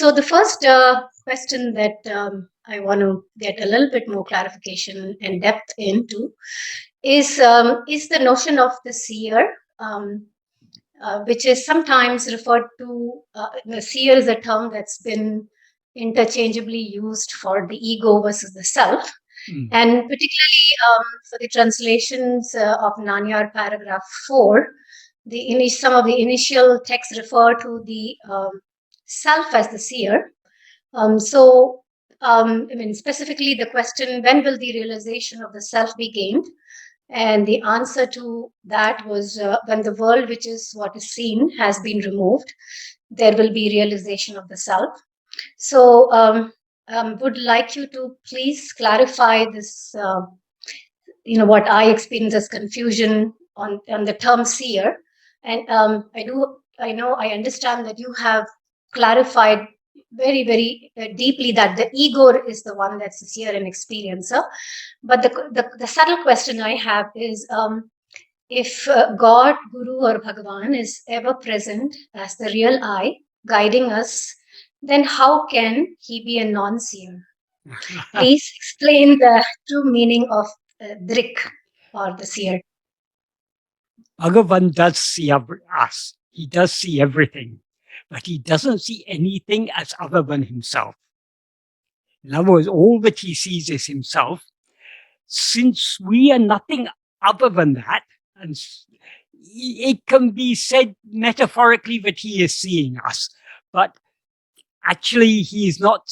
So the first question that I want to get a little bit more clarification and depth into is the notion of the seer, which is sometimes referred to, the seer is a term that's been interchangeably used for the ego versus the self. And particularly for the translations of Nāṉ Ār paragraph 4, some of the initial texts refer to the self as the seer. Specifically the question, when will the realization of the self be gained? And the answer to that was when the world, which is what is seen, has been removed, there will be realization of the self. So would like you to please clarify this, what I experience as confusion on the term seer. And I understand that you have clarified very, very deeply that the ego is the one that's the seer and experiencer. But the subtle question I have is, if God, Guru, or Bhagavan is ever present as the real I, guiding us, then how can he be a non-seer? Please explain the true meaning of drik, or the seer. Bhagavan does see us. He does see everything, but he doesn't see anything as other than himself. In other words, all that he sees is himself. Since we are nothing other than that, and it can be said metaphorically that he is seeing us, but actually he is not.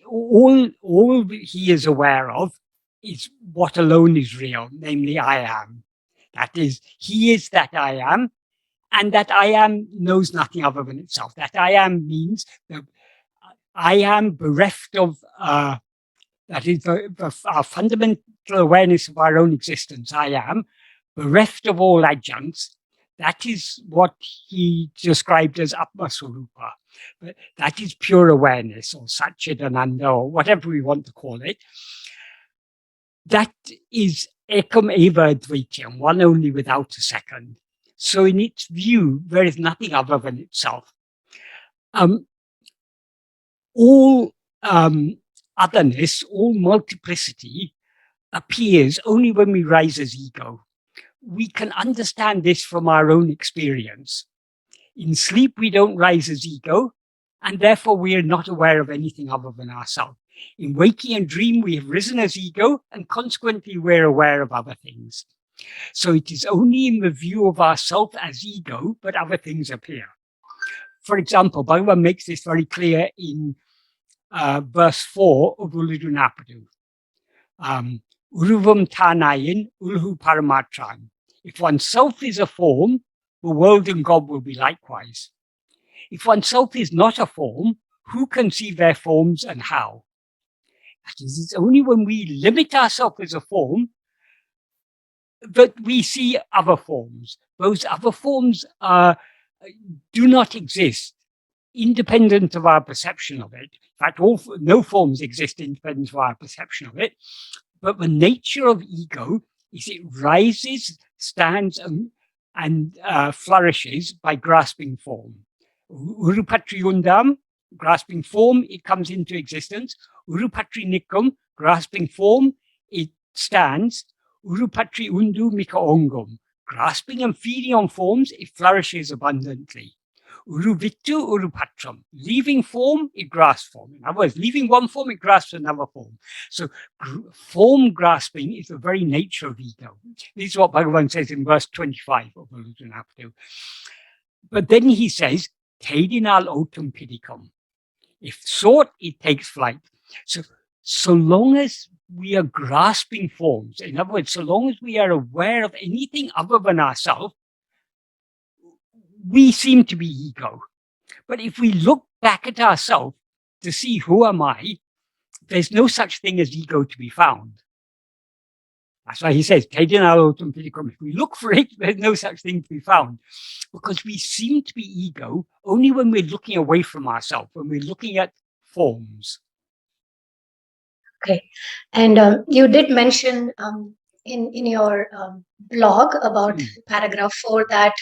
All he is aware of is what alone is real, namely I am. That is, he is that I am, and that I am knows nothing other than itself. That I am means that I am bereft of, that is our fundamental awareness of our own existence. I am bereft of all adjuncts. That is what he described as ātma-svarūpa. But that is pure awareness, or Satchidananda, or whatever we want to call it. That is ekam eva advaityam, one only without a second. So in its view, there is nothing other than itself. All otherness, all multiplicity appears only when we rise as ego. We can understand this from our own experience. In sleep, we don't rise as ego, and therefore we are not aware of anything other than ourselves. In waking and dream, we have risen as ego, and consequently we're aware of other things. So it is only in the view of ourself as ego that other things appear. For example, Bhagavan makes this very clear in verse 4 of Uḷḷadu Nāṛpadu. Uruvam tānayin ulhu paramatran. If oneself is a form, the world and God will be likewise. If oneself is not a form, who can see their forms and how? That is, it's only when we limit ourselves as a form that we see other forms. Those other forms do not exist independent of our perception of it. In fact, no forms exist independent of our perception of it. But the nature of ego is it rises, stands, and flourishes by grasping form. Urupatri undam, grasping form, it comes into existence. Urupatri nikkam, grasping form, it stands. Urupatri undu mika ongam, grasping and feeding on forms, it flourishes abundantly. Uruvittu urupatram, leaving form, it grasps form. In other words, leaving one form, it grasps another form. So form grasping is the very nature of ego. This is what Bhagavan says in verse 25 of Uḷḷadu Nāṛpadu. But then he says, Tedinal otum pidikam. If sought, it takes flight. So long as we are grasping forms, in other words, so long as we are aware of anything other than ourselves, we seem to be ego. But if we look back at ourselves to see who am I, there's no such thing as ego to be found. That's why he says, if we look for it, there's no such thing to be found. Because we seem to be ego only when we're looking away from ourselves, when we're looking at forms. Okay. And you did mention in your blog about paragraph 4 that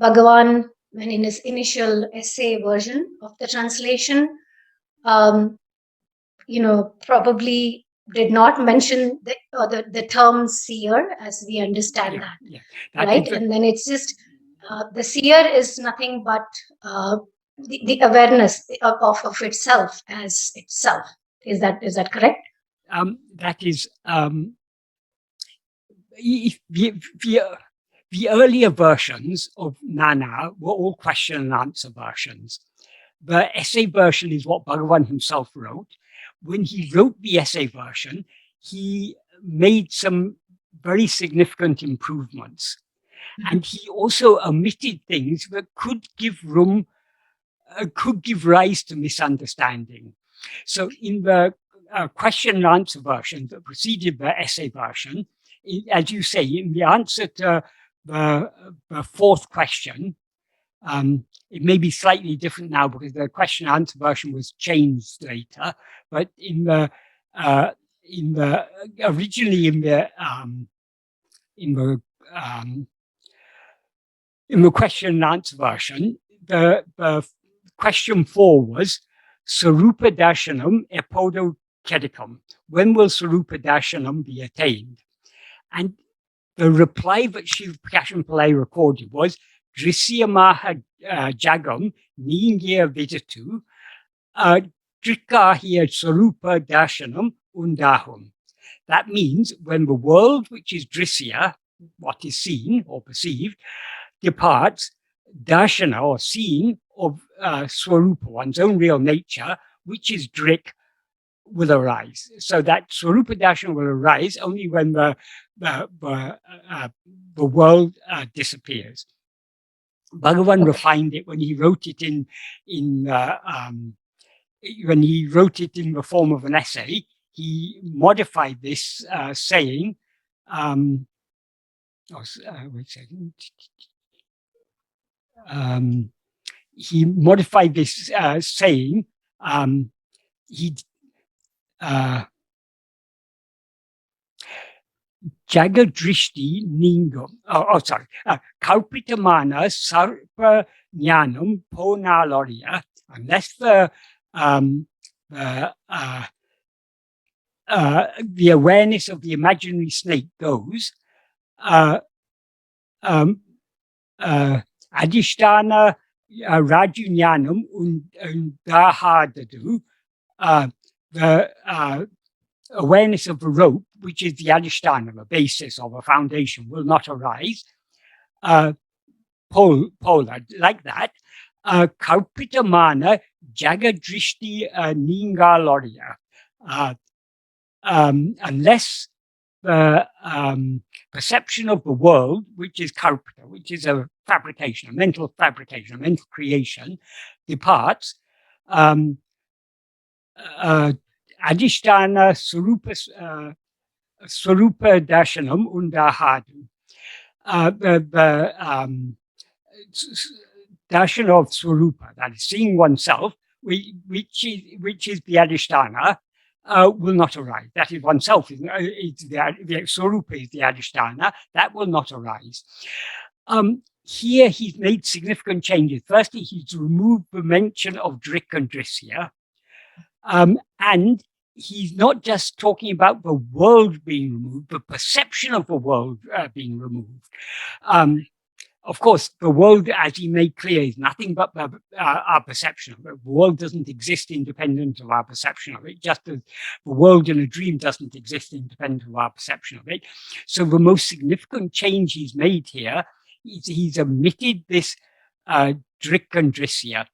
Bhagavan when in his initial essay version of the translation, probably did not mention the term seer as we understand that, right? And then it's just the seer is nothing but the awareness of itself as itself. Is that correct? That is the earlier versions of Nāṉ Ār were all question and answer versions. The essay version is what Bhagavan himself wrote. When he wrote the essay version, he made some very significant improvements. And he also omitted things that could give rise to misunderstanding. So in the question and answer version that preceded the essay version, as you say, in the answer to the fourth question, it may be slightly different now because the question and answer version was changed later, but originally in the question and answer version, the question 4 was Sarupadashanam epodo kedikam. When will Sarupadashanam be attained? And the reply that Śrī Aruṇācala recorded was Drishyamaha jagam nīṇgya vidatu drikāhya Sarupadashanam undahum. That means when the world, which is drisya, what is seen or perceived, departs, darshana or seeing of swarupa, one's own real nature, which is drik, will arise. So that Sarupadashanam will arise only when the world disappears. Bhagavan refined it when he wrote it in the form of an essay. He modified this saying. Wait a second. He modified this saying. Jagadrishti ningam. Kaupitamana sarpa jnanam ponalorya. Unless the awareness of the imaginary snake goes, adhisthana rajunyanam undahadadu, the awareness of the rope, which is the adhisthana, the basis of a foundation, will not arise. Polar, like that. Kaupitamana jagadrishti ningalorya. Unless the perception of the world, which is karpita, which is a fabrication, a mental fabrication, a mental creation, departs, adhisthana Sarupadashanam undahadu. The darshan of Swarupa, that is seeing oneself, which is the adhisthana, will not arise. That is oneself, the Swarupa is the adhisthana, that will not arise. Here he's made significant changes. Firstly, he's removed the mention of drik and drisya, and he's not just talking about the world being removed, the perception of the world being removed. Of course, the world, as he made clear, is nothing but our perception of it. The world doesn't exist independent of our perception of it, just as the world in a dream doesn't exist independent of our perception of it. So the most significant change he's made here is he's omitted this drik and drisya.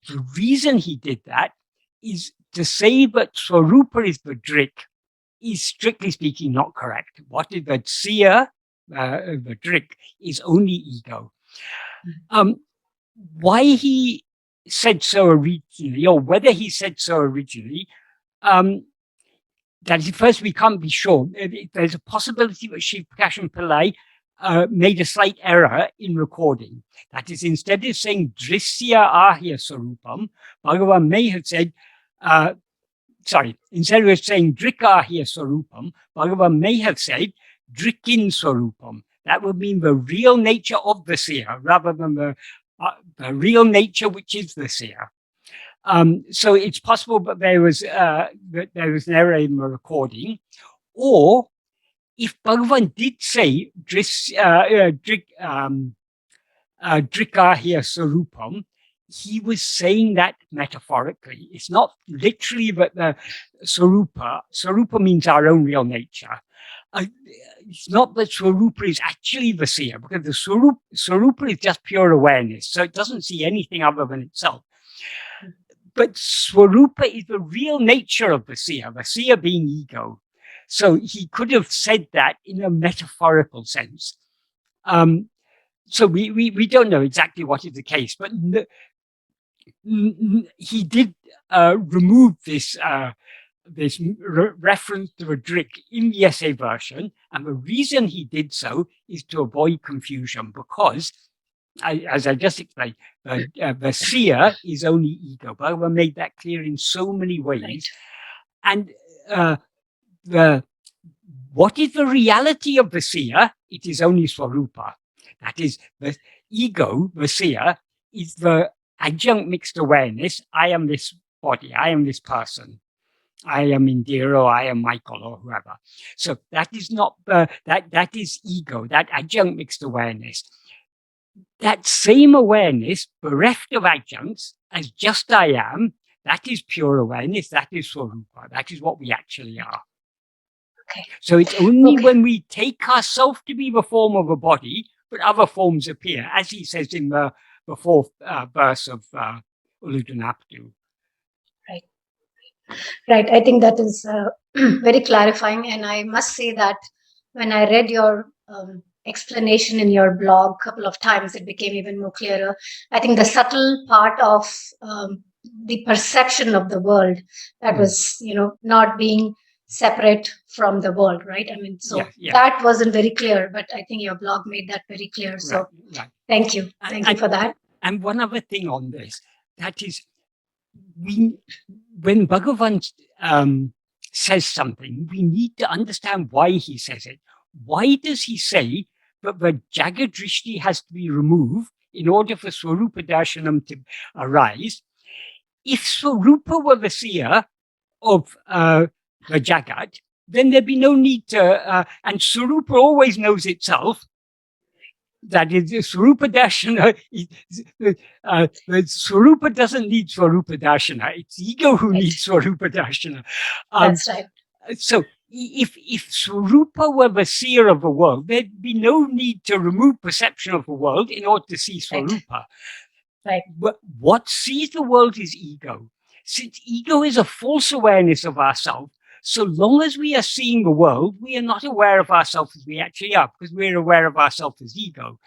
The reason he did that is to say that Swarupa is the drik is, strictly speaking, not correct. What is the seer, the drik, is only ego. Why he said so originally, or whether he said so originally, that is, first we can't be sure. There's a possibility that Śrī Aruṇācala made a slight error in recording. That is, instead of saying drisya ahya sarupam, Bhagavan may have said, instead of saying drikahya sarupam, Bhagavan may have said drikin sarupam. That would mean the real nature of the seer, rather than the the real nature, which is the seer. So it's possible that there was an error in the recording, or if Bhagavan did say Drikahya Sarupam, he was saying that metaphorically. It's not literally that the Sarupa means our own real nature. It's not that Swarupa is actually the seer, because the Swarupa is just pure awareness, so it doesn't see anything other than itself. But Swarupa is the real nature of the seer being ego. So he could have said that in a metaphorical sense. So we don't know exactly what is the case, but he did remove this reference to a drik in the essay version, and the reason he did so is to avoid confusion, because, as I just explained, the seer is only ego. Bhagavan made that clear in so many ways. And what is the reality of the seer? It is only Swarupa. That is, the ego, the seer, is the adjunct mixed awareness. I am this body, I am this person. I am Indira, or I am Michael, or whoever. So that is not that is ego, that adjunct mixed awareness. That same awareness, bereft of adjuncts, as just I am, that is pure awareness, that is Swarupa, that is what we actually are. Okay. So it's only when we take ourselves to be the form of a body, but other forms appear, as he says in the fourth verse of Uḻḷadu Nāṛpadu. Right. I think that is very clarifying. And I must say that when I read your explanation in your blog a couple of times, it became even more clearer. I think the subtle part of the perception of the world, that was, not being separate from the world, right? I mean, so that wasn't very clear, but I think your blog made that very clear. So thank you. Thank you for that. And one other thing on this, that is, when Bhagavan says something, we need to understand why he says it. Why does he say that the Jagadrishti has to be removed in order for Sarupadashanam to arise? If Swarupa were the seer of the Jagat, then there'd be no need to, and Swarupa always knows itself. That is, Sarupadasana, Swarupa doesn't need Sarupadasana. It's ego who needs Sarupadasana. That's right. So if Swarupa were the seer of the world, there'd be no need to remove perception of the world in order to see Swarupa. Right. But what sees the world is ego. Since ego is a false awareness of ourselves, so long as we are seeing the world, we are not aware of ourselves as we actually are, because we're aware of ourselves as ego.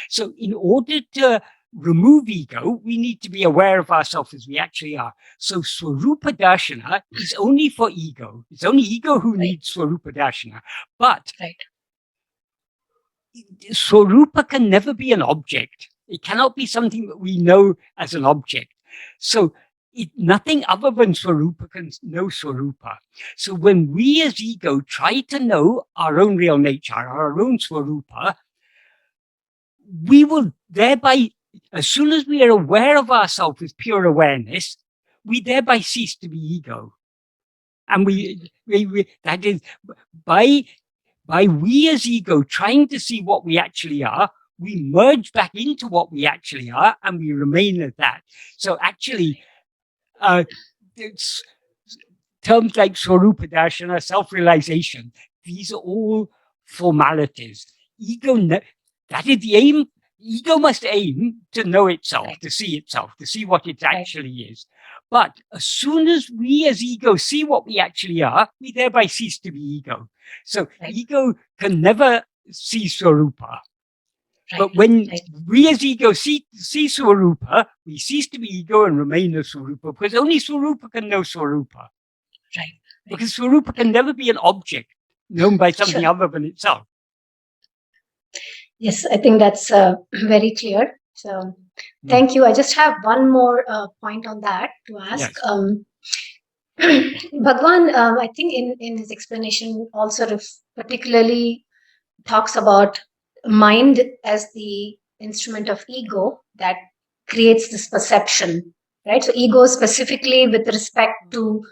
So in order to remove ego, we need to be aware of ourselves as we actually are. So Swarupa Darshana is only for ego. It's only ego who needs Swarupa Darshana. But Swarupa can never be an object. It cannot be something that we know as an object. So nothing other than Swarupa can know Swarupa. So when we as ego try to know our own real nature, our own Swarupa, we will thereby, as soon as we are aware of ourselves as pure awareness, we thereby cease to be ego. And that is, by we as ego trying to see what we actually are, we merge back into what we actually are, and we remain at that. So actually, it's terms like Sarupadashanam, self-realization, these are all formalities. Ego, that is the aim. Ego must aim to know itself, to see what it actually is. But as soon as we as ego see what we actually are, we thereby cease to be ego. So ego can never see Swarupa. But when we as ego see Swarupa, we cease to be ego and remain as Swarupa, because only Swarupa can know Swarupa. Because Swarupa can never be an object known by something other than itself. Yes, I think that's very clear. So thank you. I just have one more point on that to ask. Bhagavan, I think in his explanation also particularly talks about mind as the instrument of ego, that creates this perception, right? So ego specifically with respect to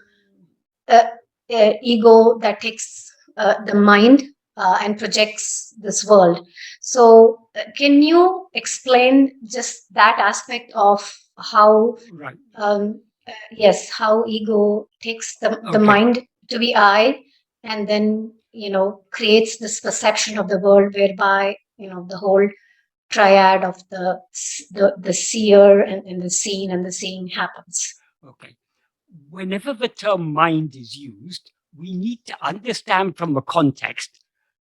ego that takes the mind and projects this world. So can you explain just that aspect of how, Right. yes, how ego takes the Okay. mind to be I, and then, creates this perception of the world whereby, the whole triad of the seer and the seen and the seeing happens. Okay. Whenever the term mind is used, we need to understand from the context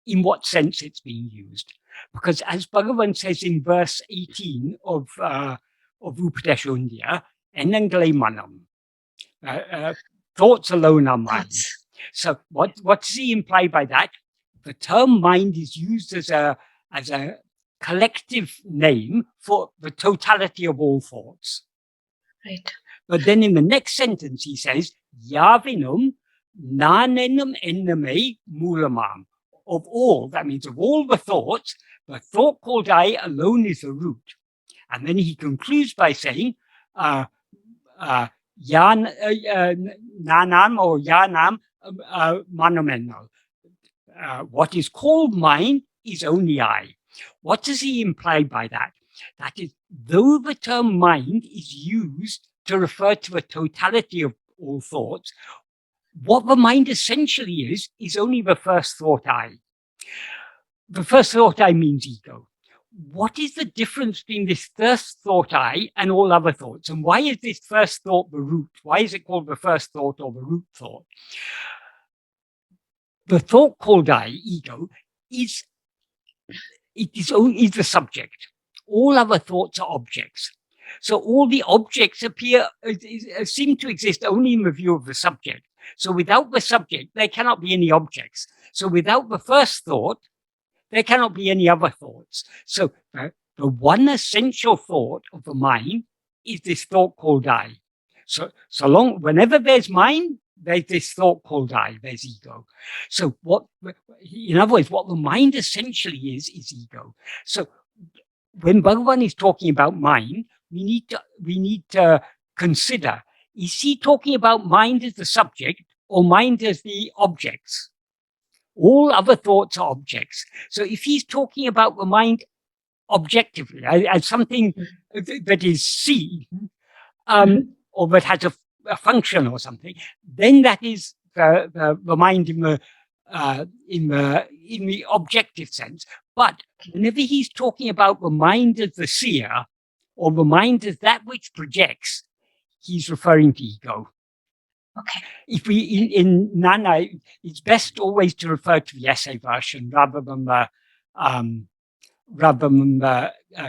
in what sense it's being used. Because as Bhagavan says in verse 18 of Upadēśa Undiyār, enangle manam, thoughts alone are mind. So what does he imply by that? The term mind is used as a collective name for the totality of all thoughts. Right. But then in the next sentence, he says, Yavinum nanenum enname mulamam. Of all, that means of all the thoughts, the thought called I alone is the root. And then he concludes by saying, Nanam or Yanam Manomenno. What is called mind is only I. What does he imply by that? That is, though the term mind is used to refer to the totality of all thoughts, what the mind essentially is only the first thought I. The first thought I means ego. What is the difference between this first thought I and all other thoughts? And why is this first thought the root? Why is it called the first thought or the root thought? The thought called I, ego, is the subject. All other thoughts are objects. So all the objects seem to exist only in the view of the subject. So without the subject, there cannot be any objects. So without the first thought, there cannot be any other thoughts. So the one essential thought of the mind is this thought called I. So whenever there's mind, there's this thought called I, there's ego. So in other words, what the mind essentially is ego. So when Bhagavan is talking about mind, we need to consider, is he talking about mind as the subject or mind as the objects? All other thoughts are objects. So if he's talking about the mind objectively, as something that is seen, or that has a function or something, then that is the mind in the objective sense. But whenever he's talking about the mind as the seer, or the mind as that which projects, he's referring to ego. Okay. If we in Nāṉ Ār, it's best always to refer to the essay version rather than the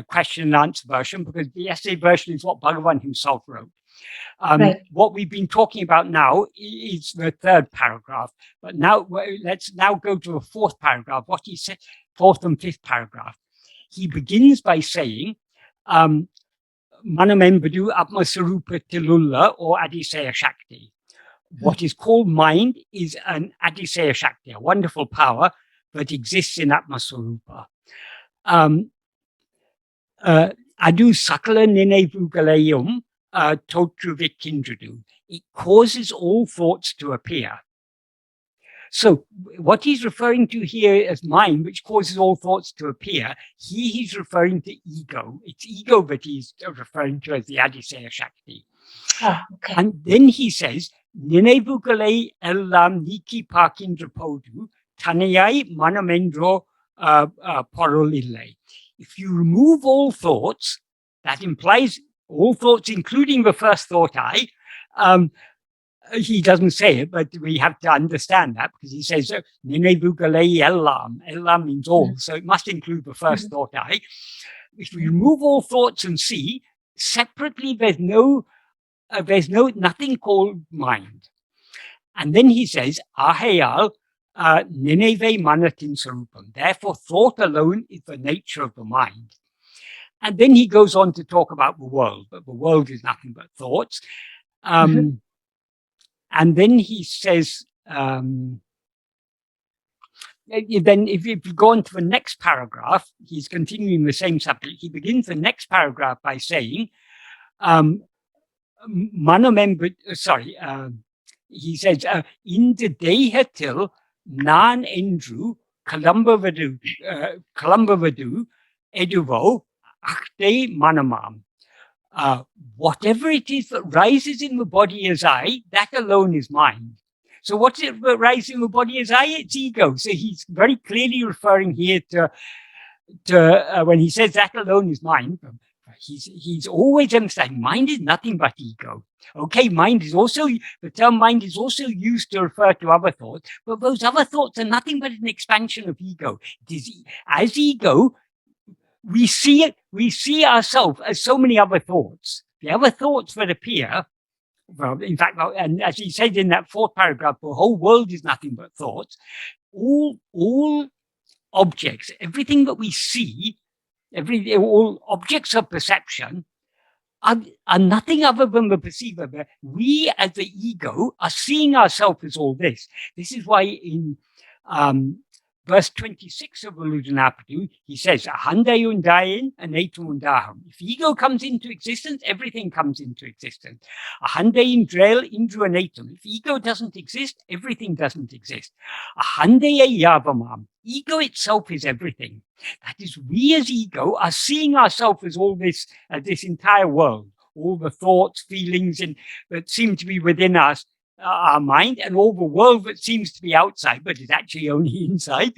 question and answer version, because the essay version is what Bhagavan himself wrote. Right. What we've been talking about now is the third paragraph, but now let's go to the fourth paragraph. What he said, fourth and fifth paragraph. He begins by saying, Manamembadu ātma-svarūpa tilulla or Adiseya Shakti. What is called mind is an Adiseya Shakti, a wonderful power that exists in Atma-svarūpa. Adu sakala ninevugalayum totru vikindradu. It causes all thoughts to appear. So what he's referring to here as mind, which causes all thoughts to appear, he's referring to ego. It's ego that he's referring to as the Adiseya Shakti. Okay. And then he says, Ninevugale ellam niki pakindrapodu tanayai manamendro porolille. If you remove all thoughts, that implies all thoughts, including the first thought I. He doesn't say it, but we have to understand that, because he says, Ninevugale ellam. Ellam means all, so it must include the first thought I. If we remove all thoughts and see, separately there's nothing called mind. And then he says, Ahayal Nineve manatin sarupam. Therefore, thought alone is the nature of the mind. And then he goes on to talk about the world, but the world is nothing but thoughts. And then he says, then if you go on to the next paragraph, he's continuing the same subject. He begins the next paragraph by saying, he says, in the dehatil Nāṉ Kalambavadu Eduvo Akte Manamam. Whatever it is that rises in the body as I, that alone is mind. So what's it that rises in the body as I? It's ego. So he's very clearly referring here to when he says that alone is mind, he's always emphasizing mind is nothing but ego. Okay, the term mind is also used to refer to other thoughts, but those other thoughts are nothing but an expansion of ego. It is, as ego, we see ourselves as so many other thoughts. The other thoughts that appear, well, in fact, and as he said in that fourth paragraph, the whole world is nothing but thoughts. All objects, everything that we see, all objects of perception are nothing other than the perceiver. But we, as the ego, are seeing ourselves as all this. This is why in verse 26 of Uḷḷadu Nāṛpadu, he says, Ahande undayin and undaham. If ego comes into existence, everything comes into existence. Ahande indrel indru anatum. If ego doesn't exist, everything doesn't exist. Ahande yavamam. Ego itself is everything. That is, we as ego are seeing ourselves as all this, this entire world, all the thoughts, feelings that seem to be within us, our mind, and all the world that seems to be outside, but is actually only inside.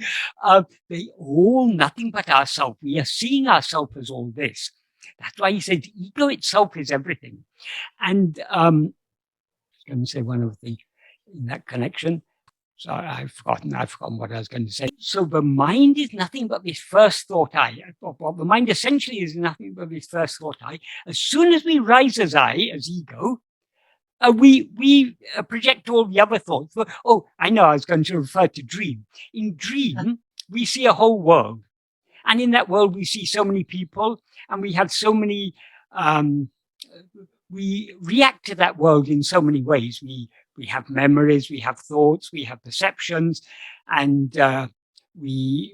They all nothing but ourselves. We are seeing ourselves as all this. That's why he said ego itself is everything. And I was going to say one other thing in that connection. So I've forgotten what I was going to say. So the mind is nothing but this first thought I. The mind essentially is nothing but this first thought I. As soon as we rise as I, as ego, we project all the other thoughts. Oh, I know, I was going to refer to dream. In dream, we see a whole world. And in that world, we see so many people, and we have so many, we react to that world in so many ways. We have memories, we have thoughts, we have perceptions, and we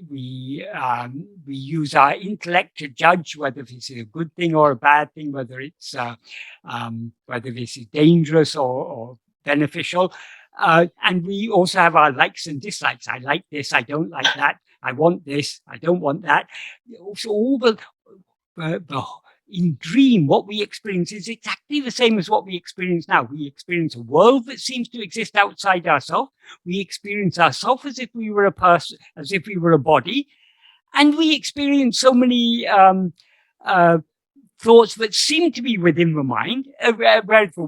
use our intellect to judge whether this is a good thing or a bad thing, whether this is dangerous or beneficial. And we also have our likes and dislikes. I like this, I don't like that. I want this, I don't want that. So all in dream, what we experience is exactly the same as what we experience now. We experience a world that seems to exist outside ourselves. We experience ourselves as if we were a person, as if we were a body. And we experience so many thoughts that seem to be within the mind, whereas the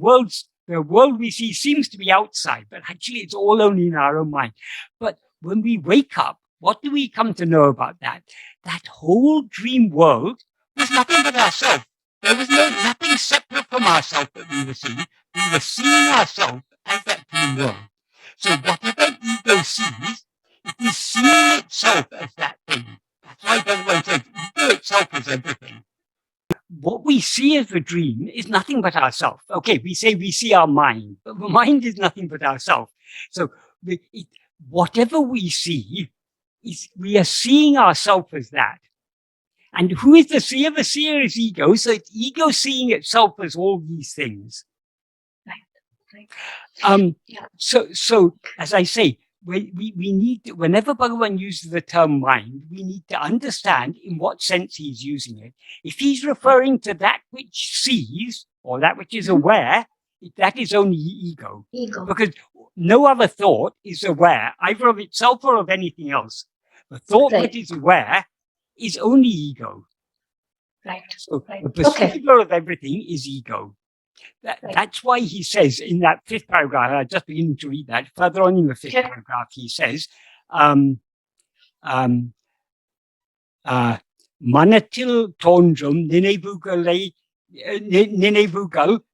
world we see seems to be outside, but actually it's all only in our own mind. But when we wake up, what do we come to know about that? That whole dream world was nothing but ourselves. There was nothing separate from ourselves that we were seeing. We were seeing ourselves as that dream world. So whatever ego sees, it is seeing itself as that thing. That's why Bhagavan says ego itself is everything. What we see as the dream is nothing but ourselves. Okay, we say we see our mind, but the mind is nothing but ourselves. So whatever we see, we are seeing ourselves as that. And who is the seer? The seer is ego. So it's ego seeing itself as all these things. Right. So as I say, we need to, whenever Bhagavan uses the term mind, we need to understand in what sense he's using it. If he's referring to that which sees or that which is aware, that is only ego. Because no other thought is aware either of itself or of anything else. The thought that is aware is only ego. Right. So the perceiver of everything is ego. That's why he says in that fifth paragraph, I just beginning to read that, further on in the fifth paragraph, he says, Manatil tondrum ninevugal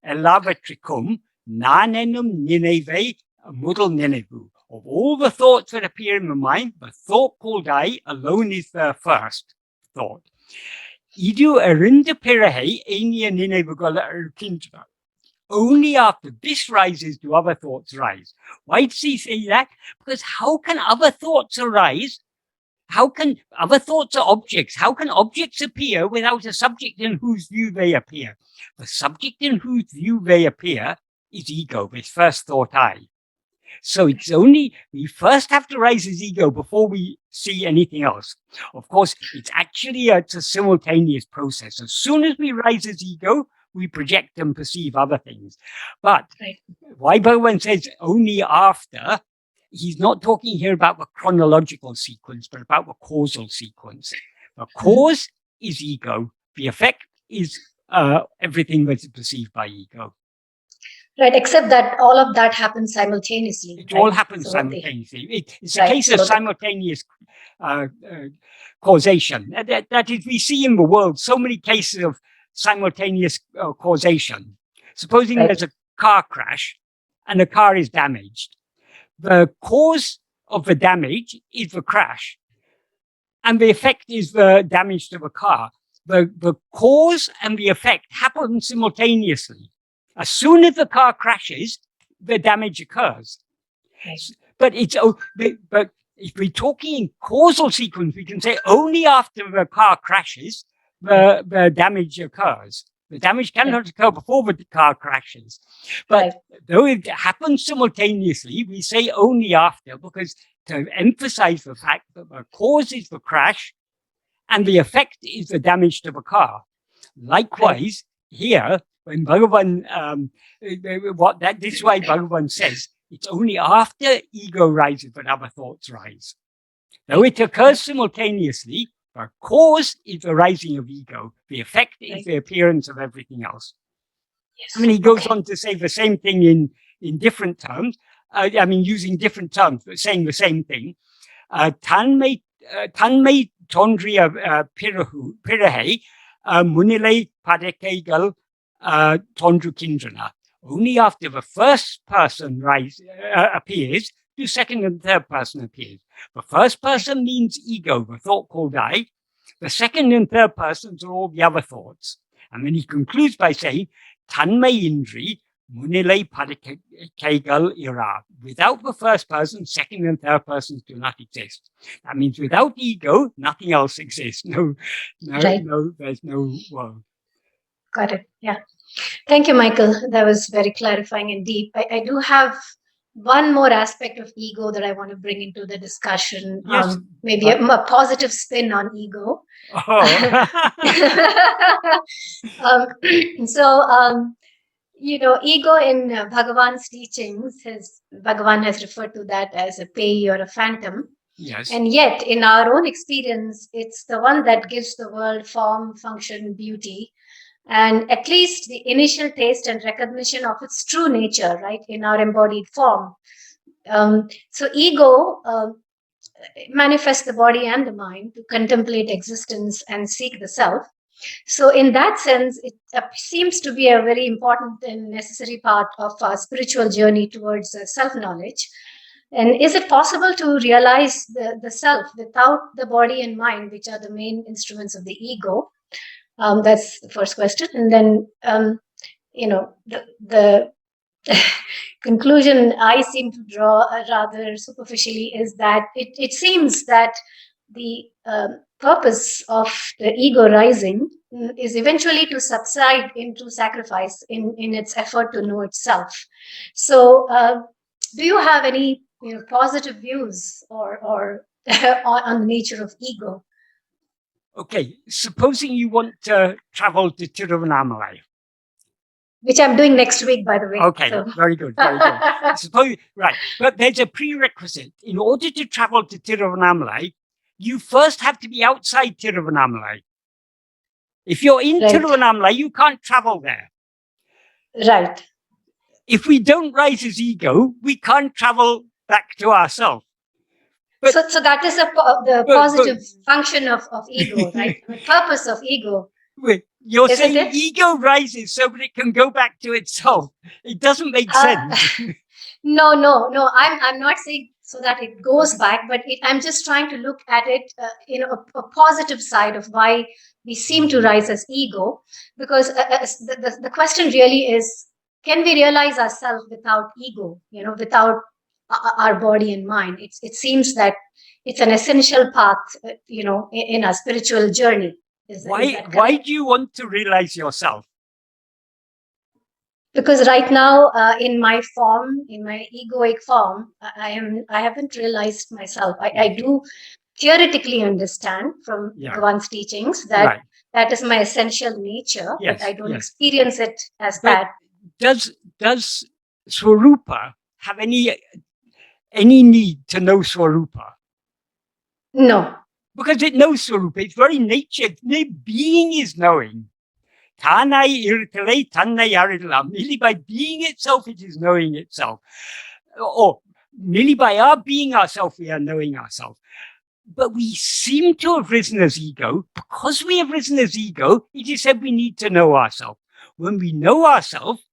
elavatricum nanenum nineve mudal ninevu. Of all the thoughts that appear in the mind, the thought called I alone is the first thought. Idu arinda pirahe enia ninevugal arkintra. Only after this rises do other thoughts rise. Why does he say that? Because how can other thoughts arise how can other thoughts are objects? How can objects appear without a subject in whose view they appear? The subject in whose view they appear is ego, this first thought I. So it's only, we first have to raise his ego before we see anything else. Of course, it's actually it's a simultaneous process. As soon as we raise his ego, we project and perceive other things. But why Bhagavan says only after, he's not talking here about the chronological sequence, but about the causal sequence. The cause is ego. The effect is everything that is perceived by ego. Right, except that all of that happens simultaneously. It all happens simultaneously. It's a case of simultaneous causation. That is, we see in the world so many cases of simultaneous causation. Supposing there's a car crash and the car is damaged. The cause of the damage is the crash, and the effect is the damage to the car. The cause and the effect happen simultaneously. As soon as the car crashes, the damage occurs. But but if we're talking in causal sequence, we can say only after the car crashes, the damage occurs. The damage cannot occur before the car crashes. But though it happens simultaneously, we say only after, because to emphasize the fact that the cause is the crash and the effect is the damage to the car. Likewise, here, when Bhagavan, this way Bhagavan says, it's only after ego rises that other thoughts rise. Though it occurs simultaneously, the cause is the rising of ego. The effect is the appearance of everything else. I mean, he goes on to say the same thing in different terms. I mean, using different terms, but saying the same thing. Tanme tondriya pirahe munile padekegal tondru kindrana. Only after the first person appears, the second and third person appears. The first person means ego, the thought called I. The second and third persons are all the other thoughts. And then he concludes by saying, Tanme indri munile padekegal ira. Without the first person, second and third persons do not exist. That means without ego, nothing else exists. There's no world. Got it. Yeah. Thank you, Michael. That was very clarifying and deep. I do have one more aspect of ego that I want to bring into the discussion. Yes. Maybe a positive spin on ego. Ego in Bhagavan's teachings, Bhagavan has referred to that as a pei or a phantom. Yes. And yet, in our own experience, it's the one that gives the world form, function, beauty, and at least the initial taste and recognition of its true nature, right, in our embodied form. So ego manifests the body and the mind to contemplate existence and seek the self. So in that sense, it seems to be a very important and necessary part of our spiritual journey towards self-knowledge. And is it possible to realize the self without the body and mind, which are the main instruments of the ego? That's the first question. And then, the conclusion I seem to draw rather superficially is that it seems that the purpose of the ego rising is eventually to subside into sacrifice in its effort to know itself. So do you have any positive views or on the nature of ego? Okay, supposing you want to travel to Tiruvannamalai. Which I'm doing next week, by the way. Okay, so. Very good, very good. Right, but there's a prerequisite. In order to travel to Tiruvannamalai, you first have to be outside Tiruvannamalai. If you're in Tiruvannamalai, you can't travel there. Right. If we don't raise his ego, we can't travel back to ourselves. So that is the positive function of ego, right? The purpose of ego. You're saying ego rises so that it can go back to itself. It doesn't make sense. No. I'm not saying so that it goes back, but I'm just trying to look at it, a positive side of why we seem to rise as ego. Because the question really is, can we realize ourselves without ego? Without our body and mind? It seems that it's an essential path, in our spiritual journey. Why do you want to realize yourself? Because right now, in my form, in my egoic form, I haven't realized myself. I do theoretically understand from Bhagavan's teachings that that is my essential nature, but I don't experience it as that. Does Svarūpa have any need to know Svarūpa? No. Because it knows Svarūpa. Its very nature, being is knowing. Merely by being itself, it is knowing itself. Or merely by our being ourselves, we are knowing ourselves. But we seem to have risen as ego. Because we have risen as ego, it is said we need to know ourselves. When we know ourselves,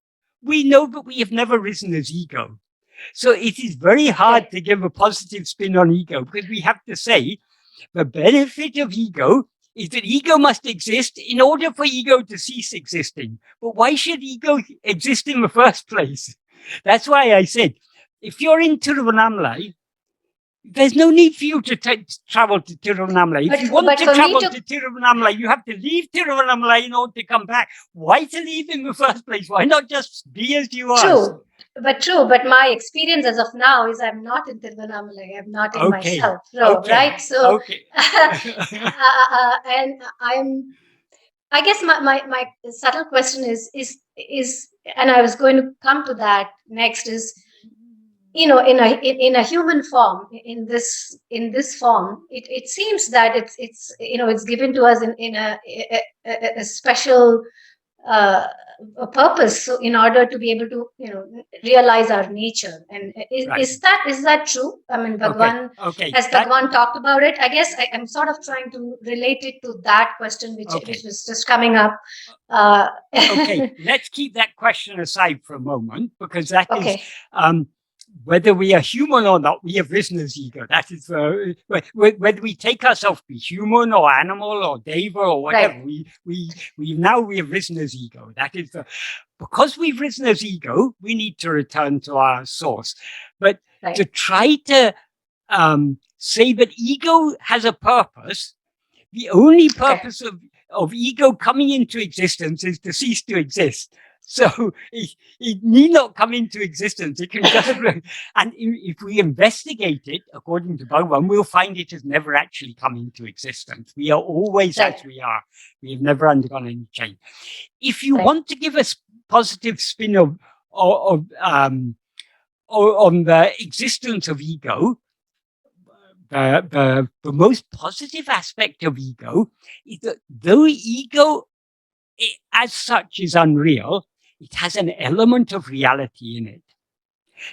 we know that we have never risen as ego. So it is very hard to give a positive spin on ego, because we have to say the benefit of ego is that ego must exist in order for ego to cease existing. But why should ego exist in the first place? That's why I said, if you're in Tiruvannāmalai, there's no need for you to travel to Tiruvannāmalai. If you want to travel to Tiruvannāmalai, you have to leave Tiruvannāmalai in order to come back. Why to leave in the first place? Why not just be as you are? True. But my experience as of now is I'm not in Tiruvannāmalai. I'm not in myself. Right? So, and I guess my subtle question is, and I was going to come to that next, is, in a human form, in this form, it seems that it's given to us in a special a purpose, so in order to be able to realize our nature. And is that true? I mean, Bhagavan, has Bhagavan talked about it? I guess I'm sort of trying to relate it to that question which was just coming up. Let's keep that question aside for a moment, because that is whether we are human or not, we have risen as ego. That is whether we take ourselves to be human or animal or deva or whatever. We have risen as ego. That is because we've risen as ego, we need to return to our source. But to try to say that ego has a purpose, the only purpose of ego coming into existence is to cease to exist. So it need not come into existence. It can just, and if we investigate it, according to Bhagavan, we'll find it has never actually come into existence. We are always as we are. We have never undergone any change. If you want to give us positive spin on the existence of ego, the most positive aspect of ego is that though ego as such is unreal, it has an element of reality in it.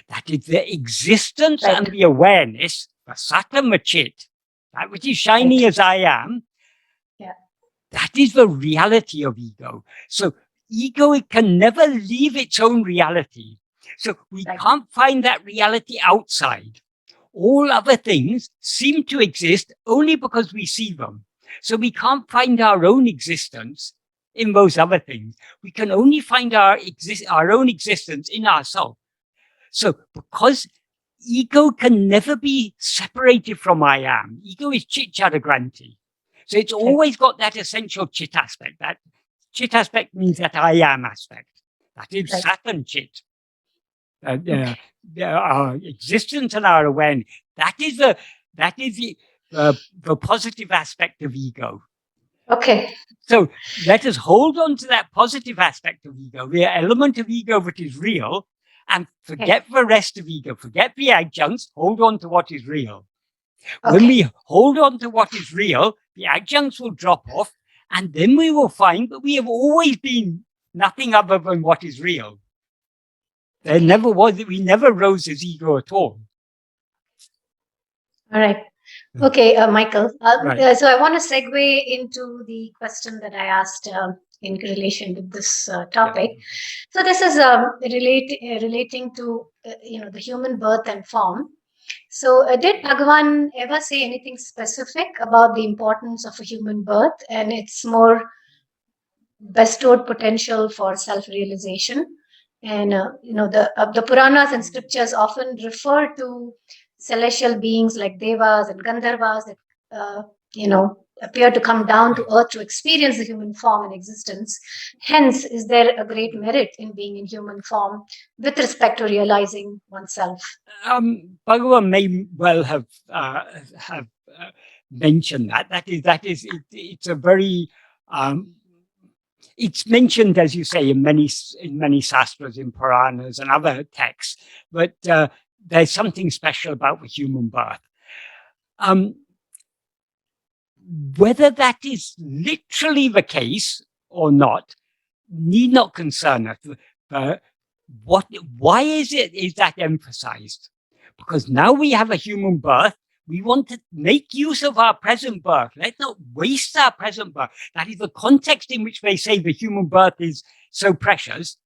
That is the existence and the awareness, the sattva chit, that which is shiny as I am, that is the reality of ego. So ego, it can never leave its own reality. So we can't find that reality outside. All other things seem to exist only because we see them. So we can't find our own existence in those other things. We can only find our own existence in ourselves. So because ego can never be separated from I am, ego is chit jadagranti. So it's always got that essential chit aspect. That chit aspect means that I am aspect. That is Saturn chit. Our existence and our awareness. That is the positive aspect of ego. So let us hold on to that positive aspect of ego, the element of ego that is real, and forget the rest of ego, forget the adjuncts, hold on to what is real. When we hold on to what is real, the adjuncts will drop off, and then we will find that we have always been nothing other than what is real. There never was, we never rose as ego at all. All right. Okay, Michael. So I want to segue into the question that I asked in relation to this topic. So this is relating to the human birth and form. So did Bhagavan ever say anything specific about the importance of a human birth and its more bestowed potential for self-realization? And the Puranas and scriptures often refer to celestial beings like devas and gandharvas that appear to come down to earth to experience the human form and existence. Hence, is there a great merit in being in human form with respect to realizing oneself? Bhagavan may well have mentioned that. It's a very it's mentioned, as you say, in many sastras, in Puranas and other texts, but there's something special about the human birth. Whether that is literally the case or not need not concern us. Why is that emphasized? Because now we have a human birth, we want to make use of our present birth. Let's not waste our present birth. That is the context in which they say the human birth is so precious.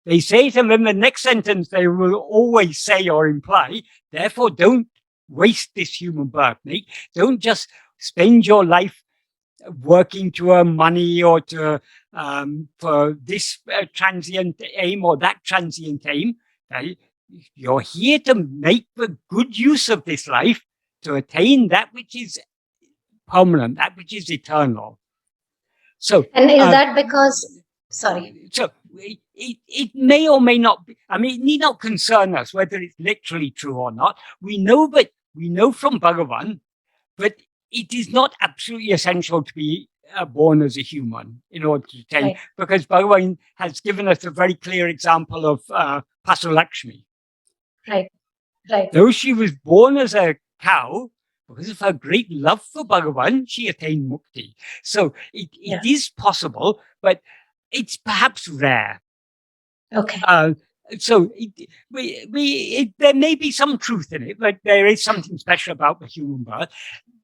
They say it, and then the next sentence they will always say or imply, therefore don't waste this human birth, mate. Don't just spend your life working to earn money or to for this transient aim or that transient aim. Okay? You're here to make the good use of this life to attain that which is permanent, that which is eternal. So, and is that because? Sorry. So it may or may not be. I mean, it need not concern us whether it's literally true or not. We know from Bhagavan, but it is not absolutely essential to be born as a human in order to attain, right. Because Bhagavan has given us a very clear example of Pasulakshmi. Right, right. Though she was born as a cow, because of her great love for Bhagavan, she attained mukti. So it is possible, but it's perhaps rare. Okay. So there may be some truth in it, but there is something special about the human birth.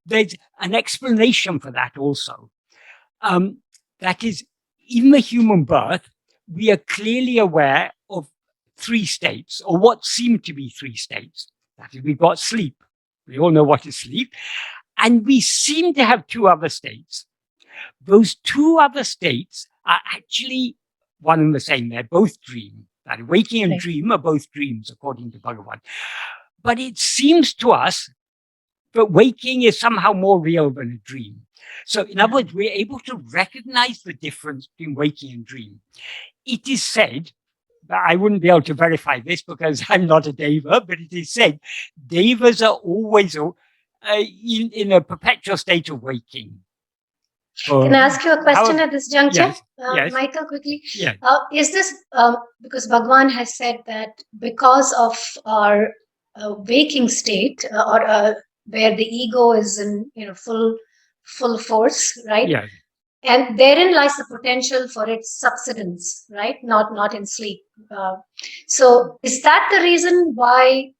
There's an explanation for that also. That is, in the human birth, we are clearly aware of three states, or what seem to be three states. That is, we've got sleep. We all know what is sleep. And we seem to have two other states. Those two other states are actually one and the same. They're both dream. That waking and dream are both dreams, according to Bhagavan. But it seems to us that waking is somehow more real than a dream. So in other words, we're able to recognize the difference between waking and dream. It is said, but I wouldn't be able to verify this because I'm not a deva, but it is said, devas are always in a perpetual state of waking. Can I ask you a question at this juncture? Yes. Michael, quickly. Yeah. Is this because Bhagavan has said that because of our waking state or where the ego is in full force, right? Yeah. And therein lies the potential for its subsidence, right? Not in sleep. So is that the reason why,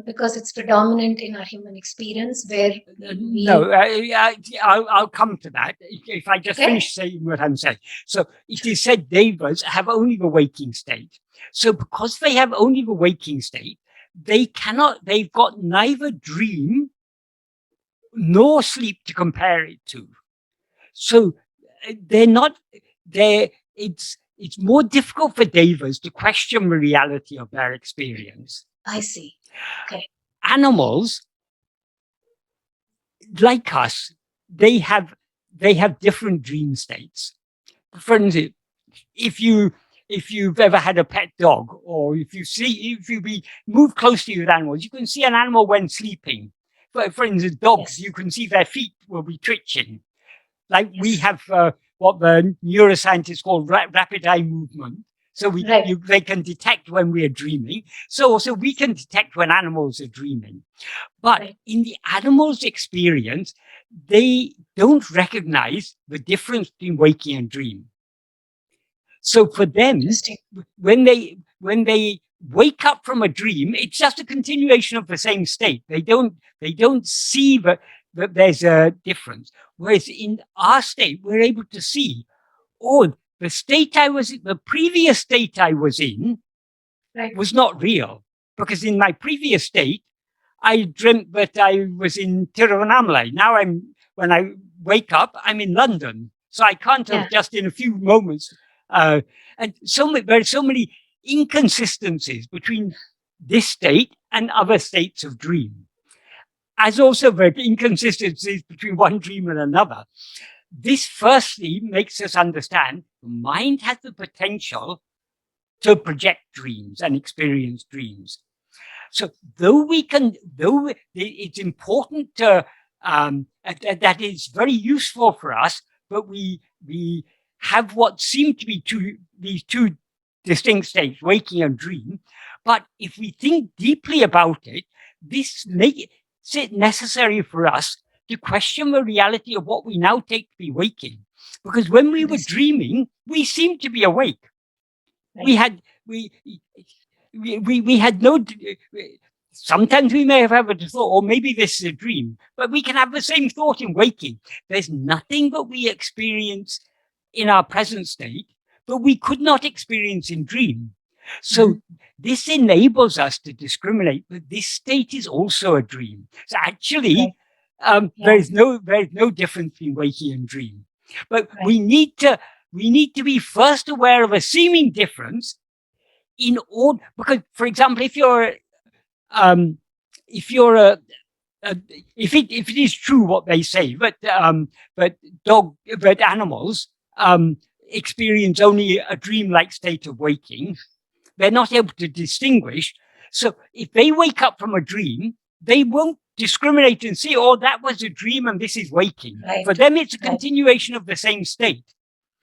because it's predominant in our human experience where No, I'll come to that. If I just finish saying what I'm saying. So it is said devas have only the waking state. So because they have only the waking state, they've got neither dream nor sleep to compare it to. So it's more difficult for devas to question the reality of their experience. I see. Okay. Animals, like us, they have different dream states. For instance, if you've ever had a pet dog, or if you move closely with animals, you can see an animal when sleeping. For instance, dogs, you can see their feet will be twitching. Like we have what the neuroscientists call rapid eye movement. So they can detect when we are dreaming. So also we can detect when animals are dreaming. But in the animal's experience, they don't recognize the difference between waking and dream. So for them, when they wake up from a dream, it's just a continuation of the same state. They don't see that there's a difference. Whereas in our state, we're able to see, the previous state I was in was not real. Because in my previous state, I dreamt that I was in Tiruvannāmalai. Now when I wake up, I'm in London. So I can't have just in a few moments. And there are so many inconsistencies between this state and other states of dream. as also the inconsistencies between one dream and another. This firstly makes us understand the mind has the potential to project dreams and experience dreams. So though it's important to, that is very useful for us, but we have what seem to be these two distinct states, waking and dream. But if we think deeply about it, this makes it necessary for us to question the reality of what we now take to be waking. Because when we were dreaming, we seemed to be awake. Right. We had no, sometimes we may have had a thought, or maybe this is a dream, but we can have the same thought in waking. There's nothing that we experience in our present state, but we could not experience in dream. So this enables us to discriminate that this state is also a dream. So actually, there is no difference between waking and dream. But we need to be first aware of a seeming difference in order, because, for example, if it is true what they say, but animals experience only a dreamlike state of waking, they're not able to distinguish. So if they wake up from a dream, they won't discriminate and see, oh, that was a dream and this is waking. Right. For them, it's a continuation of the same state.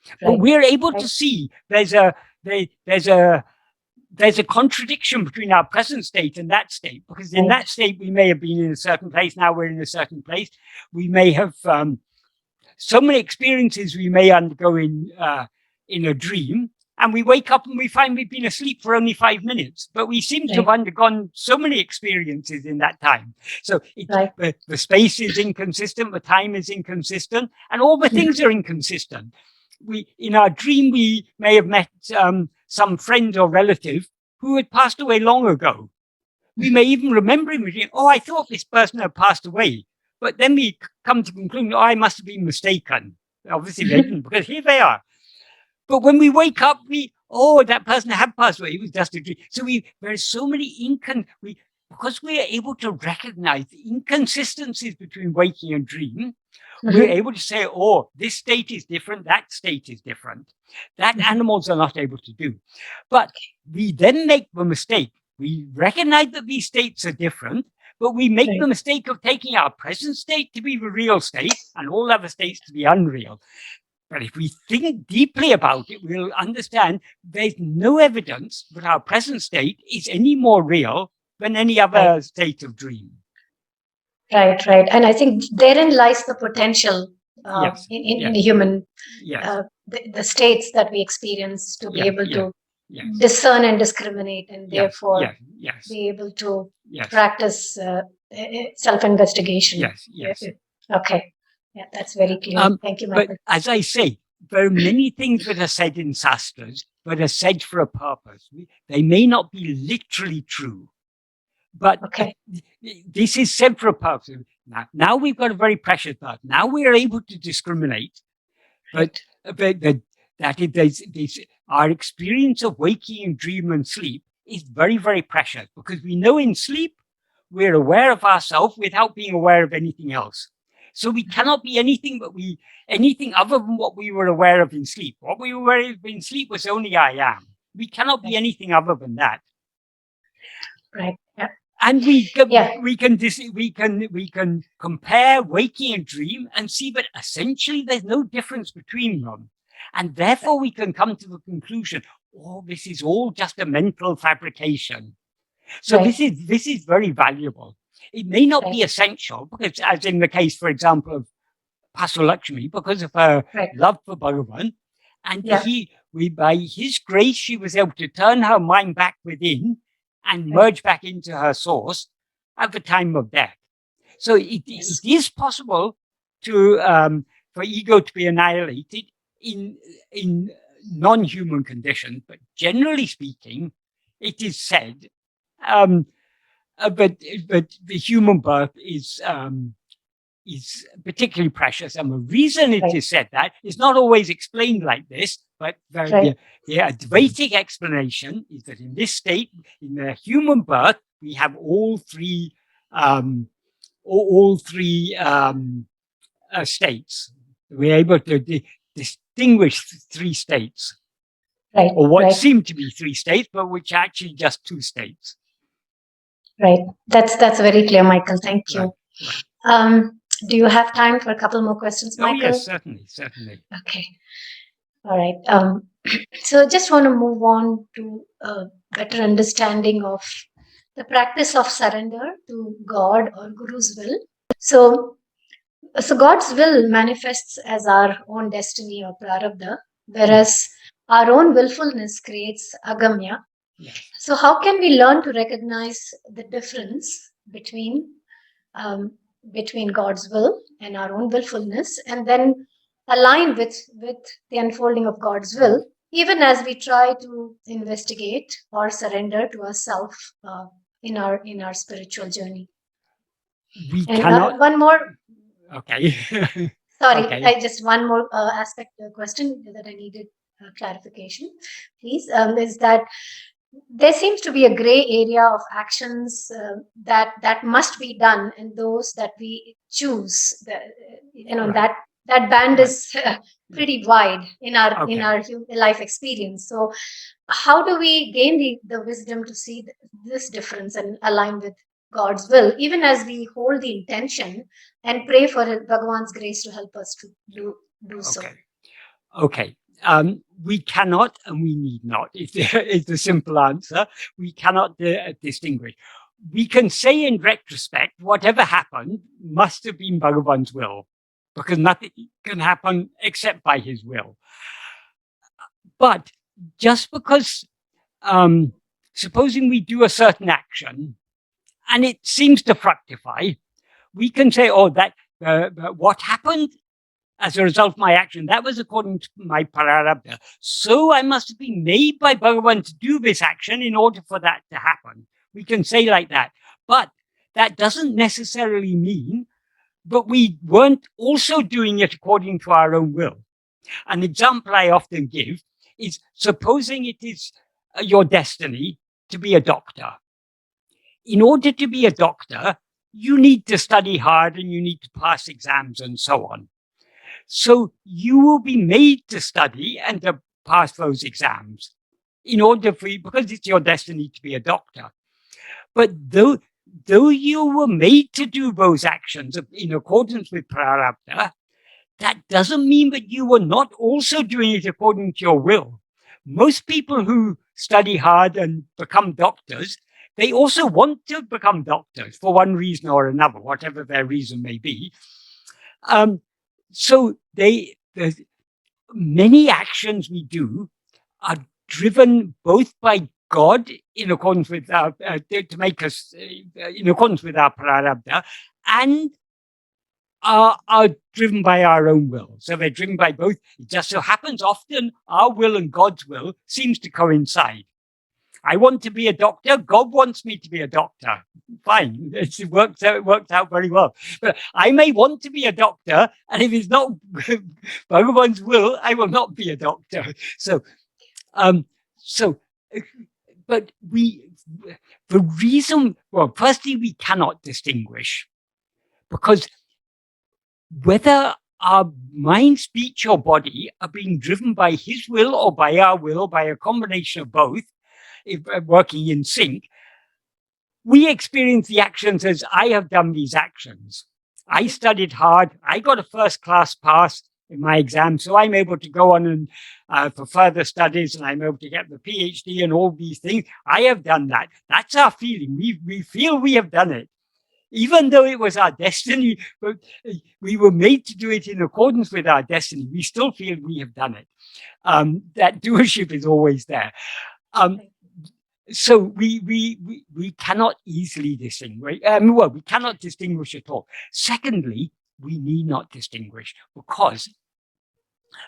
Right. But we're able to see there's a contradiction between our present state and that state, because in that state, we may have been in a certain place. Now we're in a certain place. We may have so many experiences we may undergo in a dream, and we wake up and we find we've been asleep for only 5 minutes, but we seem to have undergone so many experiences in that time. So the space is inconsistent, the time is inconsistent, and all the things are inconsistent. In our dream, we may have met some friend or relative who had passed away long ago. We may even remember him, oh, I thought this person had passed away. But then we come to the conclusion, oh, I must have been mistaken. Obviously, they didn't, because here they are. But when we wake up, that person had passed away. It was just a dream. So there are so many because we are able to recognize the inconsistencies between waking and dream, we're able to say, oh, this state is different, that state is different. That animals are not able to do. But we then make the mistake. We recognize that these states are different, but we make the mistake of taking our present state to be the real state and all other states to be unreal. But if we think deeply about it, we'll understand there's no evidence that our present state is any more real than any other state of dream. Right. And I think therein lies the potential in the human, the states that we experience to be able to discern and discriminate, and therefore be able to practice self-investigation. Yes. Okay. Yeah, that's very clear. Thank you, Michael. But as I say, there are many things that are said in Shastras, but are said for a purpose. They may not be literally true, but this is said for a purpose. Now we've got a very precious part. Now we are able to discriminate, but our experience of waking, dream, and sleep is very, very precious, because we know in sleep we're aware of ourselves without being aware of anything else. So we cannot be anything other than what we were aware of in sleep. What we were aware of in sleep was only I am. We cannot be anything other than that. Right. Yeah. And we can compare waking and dream and see that essentially there's no difference between them. And therefore we can come to the conclusion, oh, this is all just a mental fabrication. So this is very valuable. It may not be essential, because as in the case, for example, of Pasulakshmi, because of her love for Bhagavan, and by his grace, she was able to turn her mind back within and merge back into her source at the time of death. So it is possible to for ego to be annihilated in non-human conditions, but generally speaking, it is said. But the human birth is particularly precious, and the reason it is said that is not always explained like this. But the Advaitic explanation is that in this state, in the human birth, we have all three all three states. We're able to distinguish three states. Right. Or what right. seem to be three states, but which are actually just two states. Right. That's very clear, Michael. Thank you. Right. Do you have time for a couple more questions, Michael? Oh, yes, certainly. Okay. All right. So just want to move on to a better understanding of the practice of surrender to God or Guru's will. So God's will manifests as our own destiny or prarabdha, whereas our own willfulness creates agamya. Yes. So how can we learn to recognize the difference between God's will and our own willfulness, and then align with the unfolding of God's will, even as we try to investigate or surrender to ourself in our spiritual journey? We and cannot. One more. Okay. Sorry, Okay. I just one more aspect question that I needed clarification, please. Is that there seems to be a gray area of actions that must be done, and those that we choose. Right. That band Right. is pretty wide in our life experience. So, how do we gain the wisdom to see this difference and align with God's will, even as we hold the intention and pray for Bhagavan's grace to help us to do so? Okay. We cannot and we need not. It's the simple answer. We cannot distinguish. We can say in retrospect, whatever happened must have been Bhagavan's will, because nothing can happen except by his will. But just because, supposing we do a certain action and it seems to fructify, we can say, oh, that what happened as a result of my action, that was according to my prarabdha. So I must have been made by Bhagavan to do this action in order for that to happen. We can say like that. But that doesn't necessarily mean that we weren't also doing it according to our own will. An example I often give is, supposing it is your destiny to be a doctor. In order to be a doctor, you need to study hard and you need to pass exams and so on. So you will be made to study and to pass those exams in order for you, because it's your destiny to be a doctor. But though you were made to do those actions in accordance with prarabdha, that doesn't mean that you were not also doing it according to your will. Most people who study hard and become doctors, they also want to become doctors for one reason or another, whatever their reason may be. So many actions we do are driven both by God in accordance with our, to make us in accordance with our prarabdha, and are driven by our own will. So they're driven by both. It just so happens often our will and God's will seems to coincide. I want to be a doctor. God wants me to be a doctor. Fine. It worked out very well. But I may want to be a doctor, and if it's not Bhagavan's will, I will not be a doctor. But the reason, well, firstly, we cannot distinguish, because whether our mind, speech, or body are being driven by his will or by our will, by a combination of both, if working in sync, we experience the actions as I have done these actions. I studied hard. I got a first-class pass in my exam, so I'm able to go on and for further studies, and I'm able to get the PhD and all these things. I have done that. That's our feeling. We feel we have done it. Even though it was our destiny, but we were made to do it in accordance with our destiny, we still feel we have done it. That doership is always there. So we cannot easily distinguish. Well, we cannot distinguish at all. Secondly, we need not distinguish, because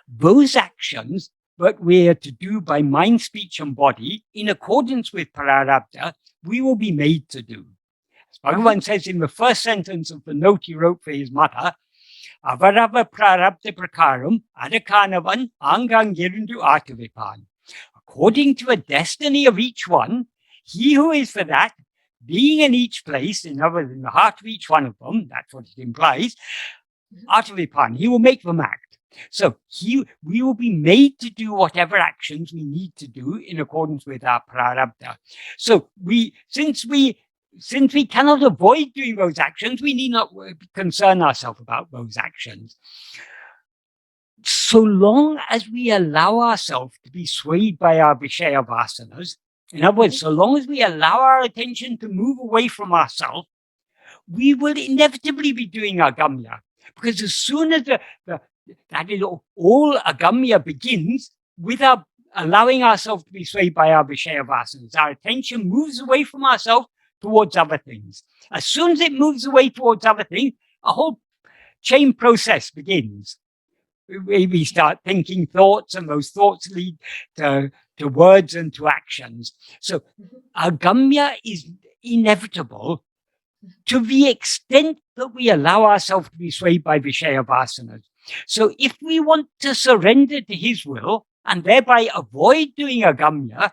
those actions that we are to do by mind, speech, and body in accordance with prarabdha, we will be made to do. As Bhagavan says in the first sentence of the note he wrote for his mother, avarava prarabdha prakaram adakanavan angang yerundu atavipan. According to a destiny of each one, he who is for that being in each place, in other words, in the heart of each one of them, that's what it implies, ātma-vichara, he will make them act. So we will be made to do whatever actions we need to do in accordance with our prarabdha. So since we cannot avoid doing those actions, we need not concern ourselves about those actions. So long as we allow ourselves to be swayed by our Vishaya vasanas, in other words, so long as we allow our attention to move away from ourselves, we will inevitably be doing agamya. Because as soon as that is all agamya begins with our allowing ourselves to be swayed by our Vishaya vasanas, our attention moves away from ourselves towards other things. As soon as it moves away towards other things, a whole chain process begins. We start thinking thoughts, and those thoughts lead to words and to actions. So agamya is inevitable to the extent that we allow ourselves to be swayed by Vishaya vasanas. So if we want to surrender to his will and thereby avoid doing agamya,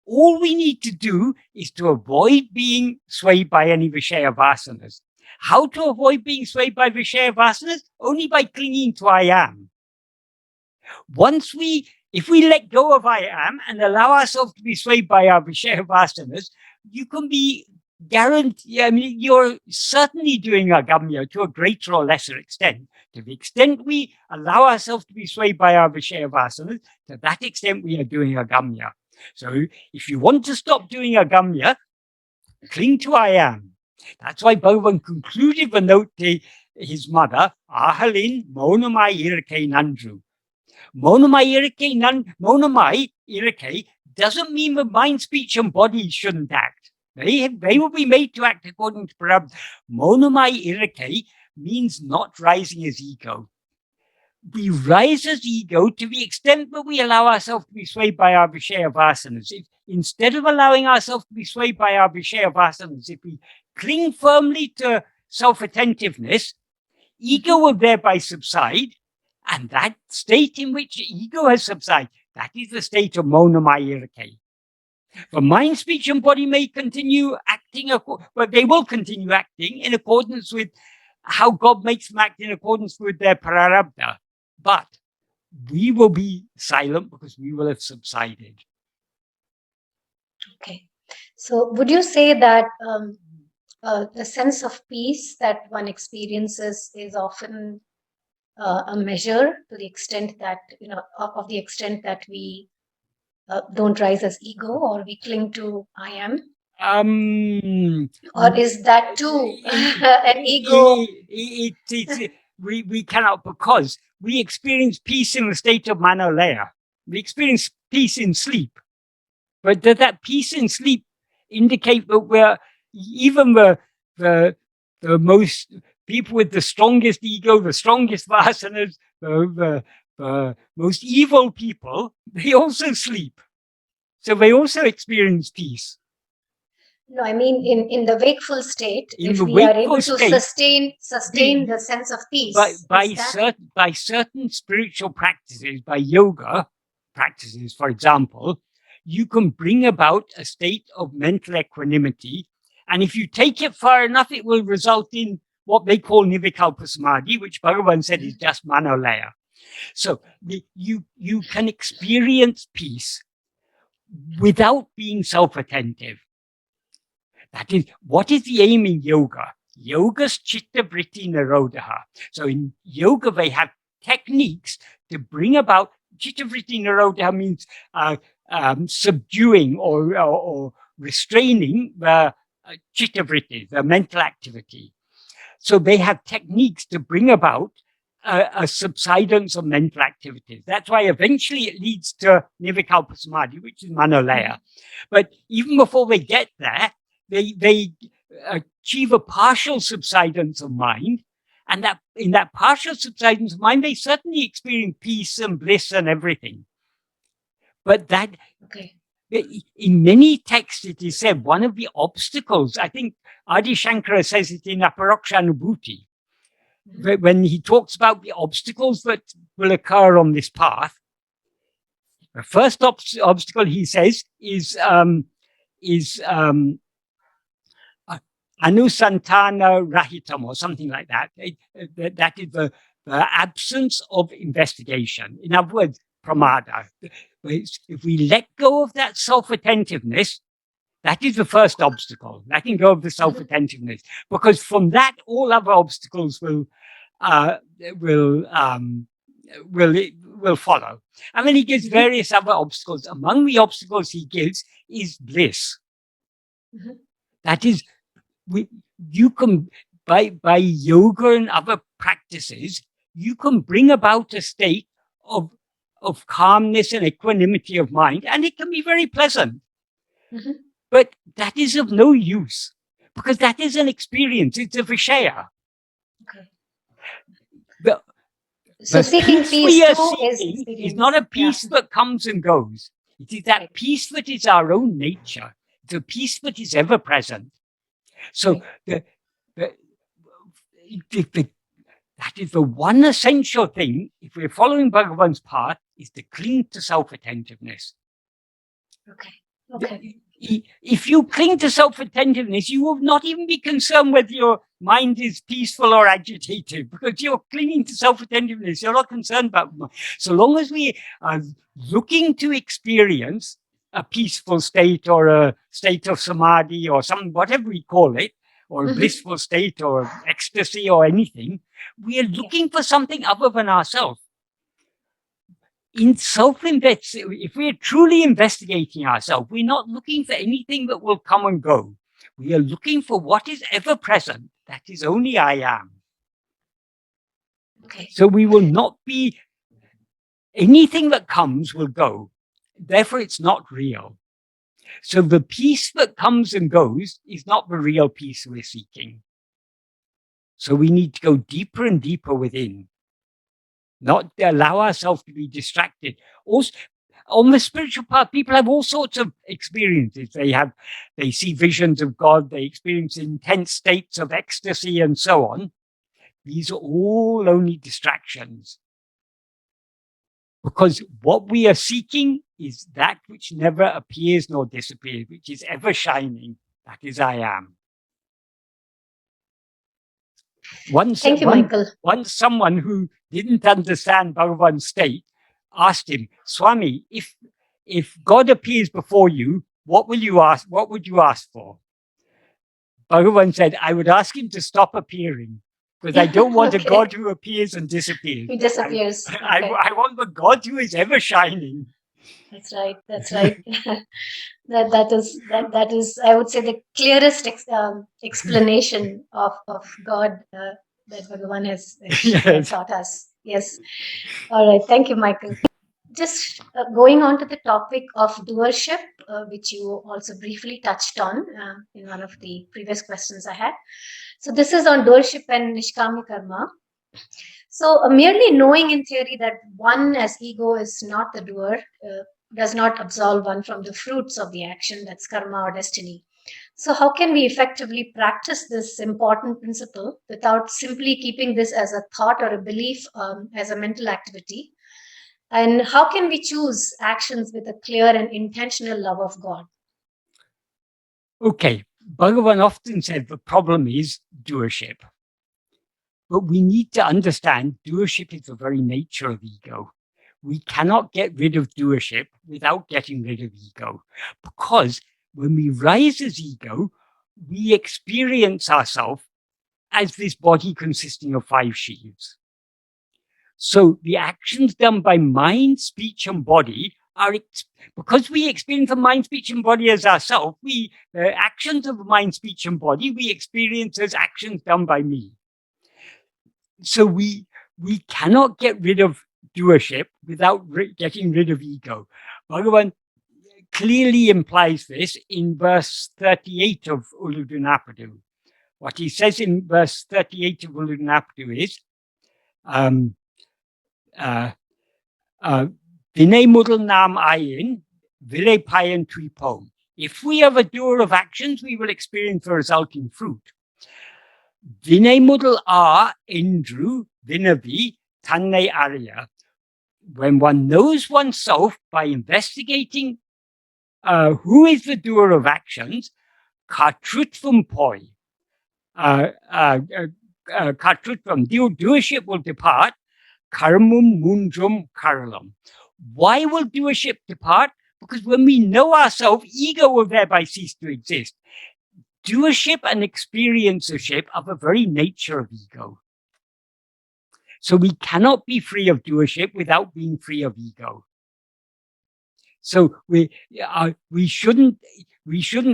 all we need to do is to avoid being swayed by any Vishaya vasanas. How to avoid being swayed by Vishaya vasanas? Only by clinging to I am. If we let go of I am and allow ourselves to be swayed by our Vishaya vasanas, you can be guaranteed, you're certainly doing agamya to a greater or lesser extent. To the extent we allow ourselves to be swayed by our Vishaya vasanas, to that extent we are doing agamya. So if you want to stop doing agamya, cling to I am. That's why Bhagavan concluded the note to his mother, Ahalin Monamai Irake Nandru. Monamai Irake doesn't mean that mind, speech, and body shouldn't act. They will be made to act according to prarabdha. Monamai Irake means not rising as ego. We rise as ego to the extent that we allow ourselves to be swayed by our Vishaya vasanas. Instead of allowing ourselves to be swayed by our Vishaya vasanas, if we cling firmly to self-attentiveness, ego will thereby subside, and that state in which ego has subsided, that is the state of Monamaya. The mind, speech, and body may continue acting, but they will continue acting in accordance with how God makes them act, in accordance with their prarabdha. But we will be silent because we will have subsided. Okay. So would you say that the sense of peace that one experiences is often a measure to the extent that, of the extent that we don't rise as ego, or we cling to I am? Or is that too an ego? We cannot, because we experience peace in the state of manolaya. We experience peace in sleep. But does that peace in sleep indicate that we're even the most people with the strongest ego, the strongest vasanas, the most evil people, they also sleep. So they also experience peace. No, I mean in the wakeful state, if we are able to sustain the sense of peace. By certain spiritual practices, by yoga practices, for example, you can bring about a state of mental equanimity. And if you take it far enough, it will result in what they call nivikalpa samadhi, which Bhagavan said is just manolaya. So you can experience peace without being self-attentive. That is, what is the aim in yoga? Yoga's chitta vritti nirodha. So in yoga, they have techniques to bring about chitta vritti nirodha, means subduing or restraining the chitta vritti, the mental activity. So they have techniques to bring about a subsidence of mental activities. That's why eventually it leads to nivikalpa samadhi, which is manolaya. But even before they get there, they achieve a partial subsidence of mind, and that in that partial subsidence of mind, they certainly experience peace and bliss and everything. But that, in many texts, it is said one of the obstacles, I think Adi Shankara says it in Aparoksha Anubhuti, when he talks about the obstacles that will occur on this path. The first obstacle, he says, is anusantana rahitam, or something like that. That is the absence of investigation. In other words, pramada. If we let go of that self-attentiveness, that is the first obstacle, letting go of the self-attentiveness, because from that, all other obstacles will follow. And then he gives various other obstacles. Among the obstacles he gives is bliss. That is, you can, by yoga and other practices, you can bring about a state of calmness and equanimity of mind, and it can be very pleasant. But that is of no use, because that is an experience. It's a vishaya. So seeking peace is not a peace that comes and goes. It is that peace that is our own nature. It's a peace that is ever present. So that is the one essential thing, if we're following Bhagavan's path, is to cling to self-attentiveness. If you cling to self-attentiveness, you will not even be concerned whether your mind is peaceful or agitated, because you're clinging to self-attentiveness. You're not concerned about it. So long as we are looking to experience a peaceful state or a state of samadhi or something, whatever we call it, or a blissful state or ecstasy or anything, we are looking for something other than ourselves. In if we are truly investigating ourselves, we're not looking for anything that will come and go. We are looking for what is ever present. That is only I am. So we will not be, anything that comes will go. Therefore, it's not real. So the peace that comes and goes is not the real peace we're seeking. So we need to go deeper and deeper within. Not allow ourselves to be distracted. Also, on the spiritual path, people have all sorts of experiences. They see visions of God, they experience intense states of ecstasy and so on. These are all only distractions. Because what we are seeking is that which never appears nor disappears, which is ever shining. That is I am. Thank you, Michael. Once someone who didn't understand Bhagavan's state asked him, Swami, if God appears before you, what will you ask? What would you ask for? Bhagavan said, I would ask him to stop appearing, because I don't want a God who appears and disappears. He disappears. I want the God who is ever shining. That's right. That's right. that is, I would say, the clearest explanation of God that Bhagavan has taught us. Yes. All right. Thank you, Michael. Just going on to the topic of doership, which you also briefly touched on in one of the previous questions I had. So this is on doership and niṣkāmya karma. So merely knowing in theory that one as ego is not the doer does not absolve one from the fruits of the action, that's karma or destiny. So how can we effectively practice this important principle without simply keeping this as a thought or a belief, as a mental activity? And how can we choose actions with a clear and intentional love of God? Okay, Bhagavan often said the problem is doership. But we need to understand doership is the very nature of ego. We cannot get rid of doership without getting rid of ego. Because when we rise as ego, we experience ourselves as this body consisting of 5 sheaths. So the actions done by mind, speech, and body are, because we experience the mind, speech, and body as ourselves, the actions of mind, speech, and body, we experience as actions done by me. So we cannot get rid of doership without getting rid of ego. Bhagavan clearly implies this in verse 38 of Uḷḷadu Nāṛpadu. What he says in verse 38 of Uḷḷadu Nāṛpadu is, Vinay mudal nam ayin, vile payan tuipom. If we are the doer of actions, we will experience the resulting fruit. Vinay mudal a indru vinavi tanne arya. When one knows oneself by investigating who is the doer of actions, kartrutvam poi. Kartrutvam, doership will depart. Karmum mundrum karalam. Why will doership depart? Because when we know ourselves, ego will thereby cease to exist. Doership and experiencership are the very nature of ego. So we cannot be free of doership without being free of ego. So we shouldn't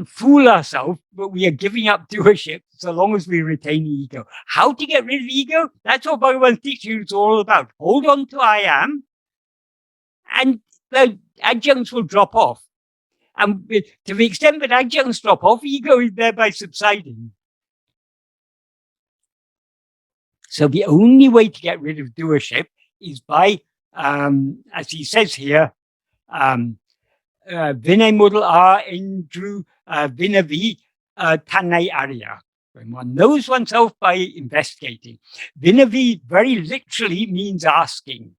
fool ourselves, but we are giving up doership so long as we retain ego. How to get rid of ego? That's what Bhagavan's teaching is all about. Hold on to I am, and the adjuncts will drop off. And to the extent that adjuncts drop off, ego is thereby subsiding. So the only way to get rid of doership is by, as he says here, Vinay Mudal A Indru Vinavi Tanai Arya. When one knows oneself by investigating. Vinavi very literally means asking.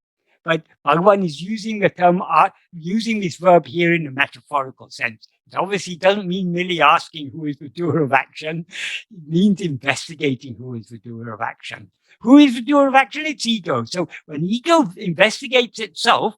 But Bhagavan is using the term, using this verb here in a metaphorical sense. It obviously doesn't mean merely asking who is the doer of action. It means investigating who is the doer of action. Who is the doer of action? It's ego. So when ego investigates itself,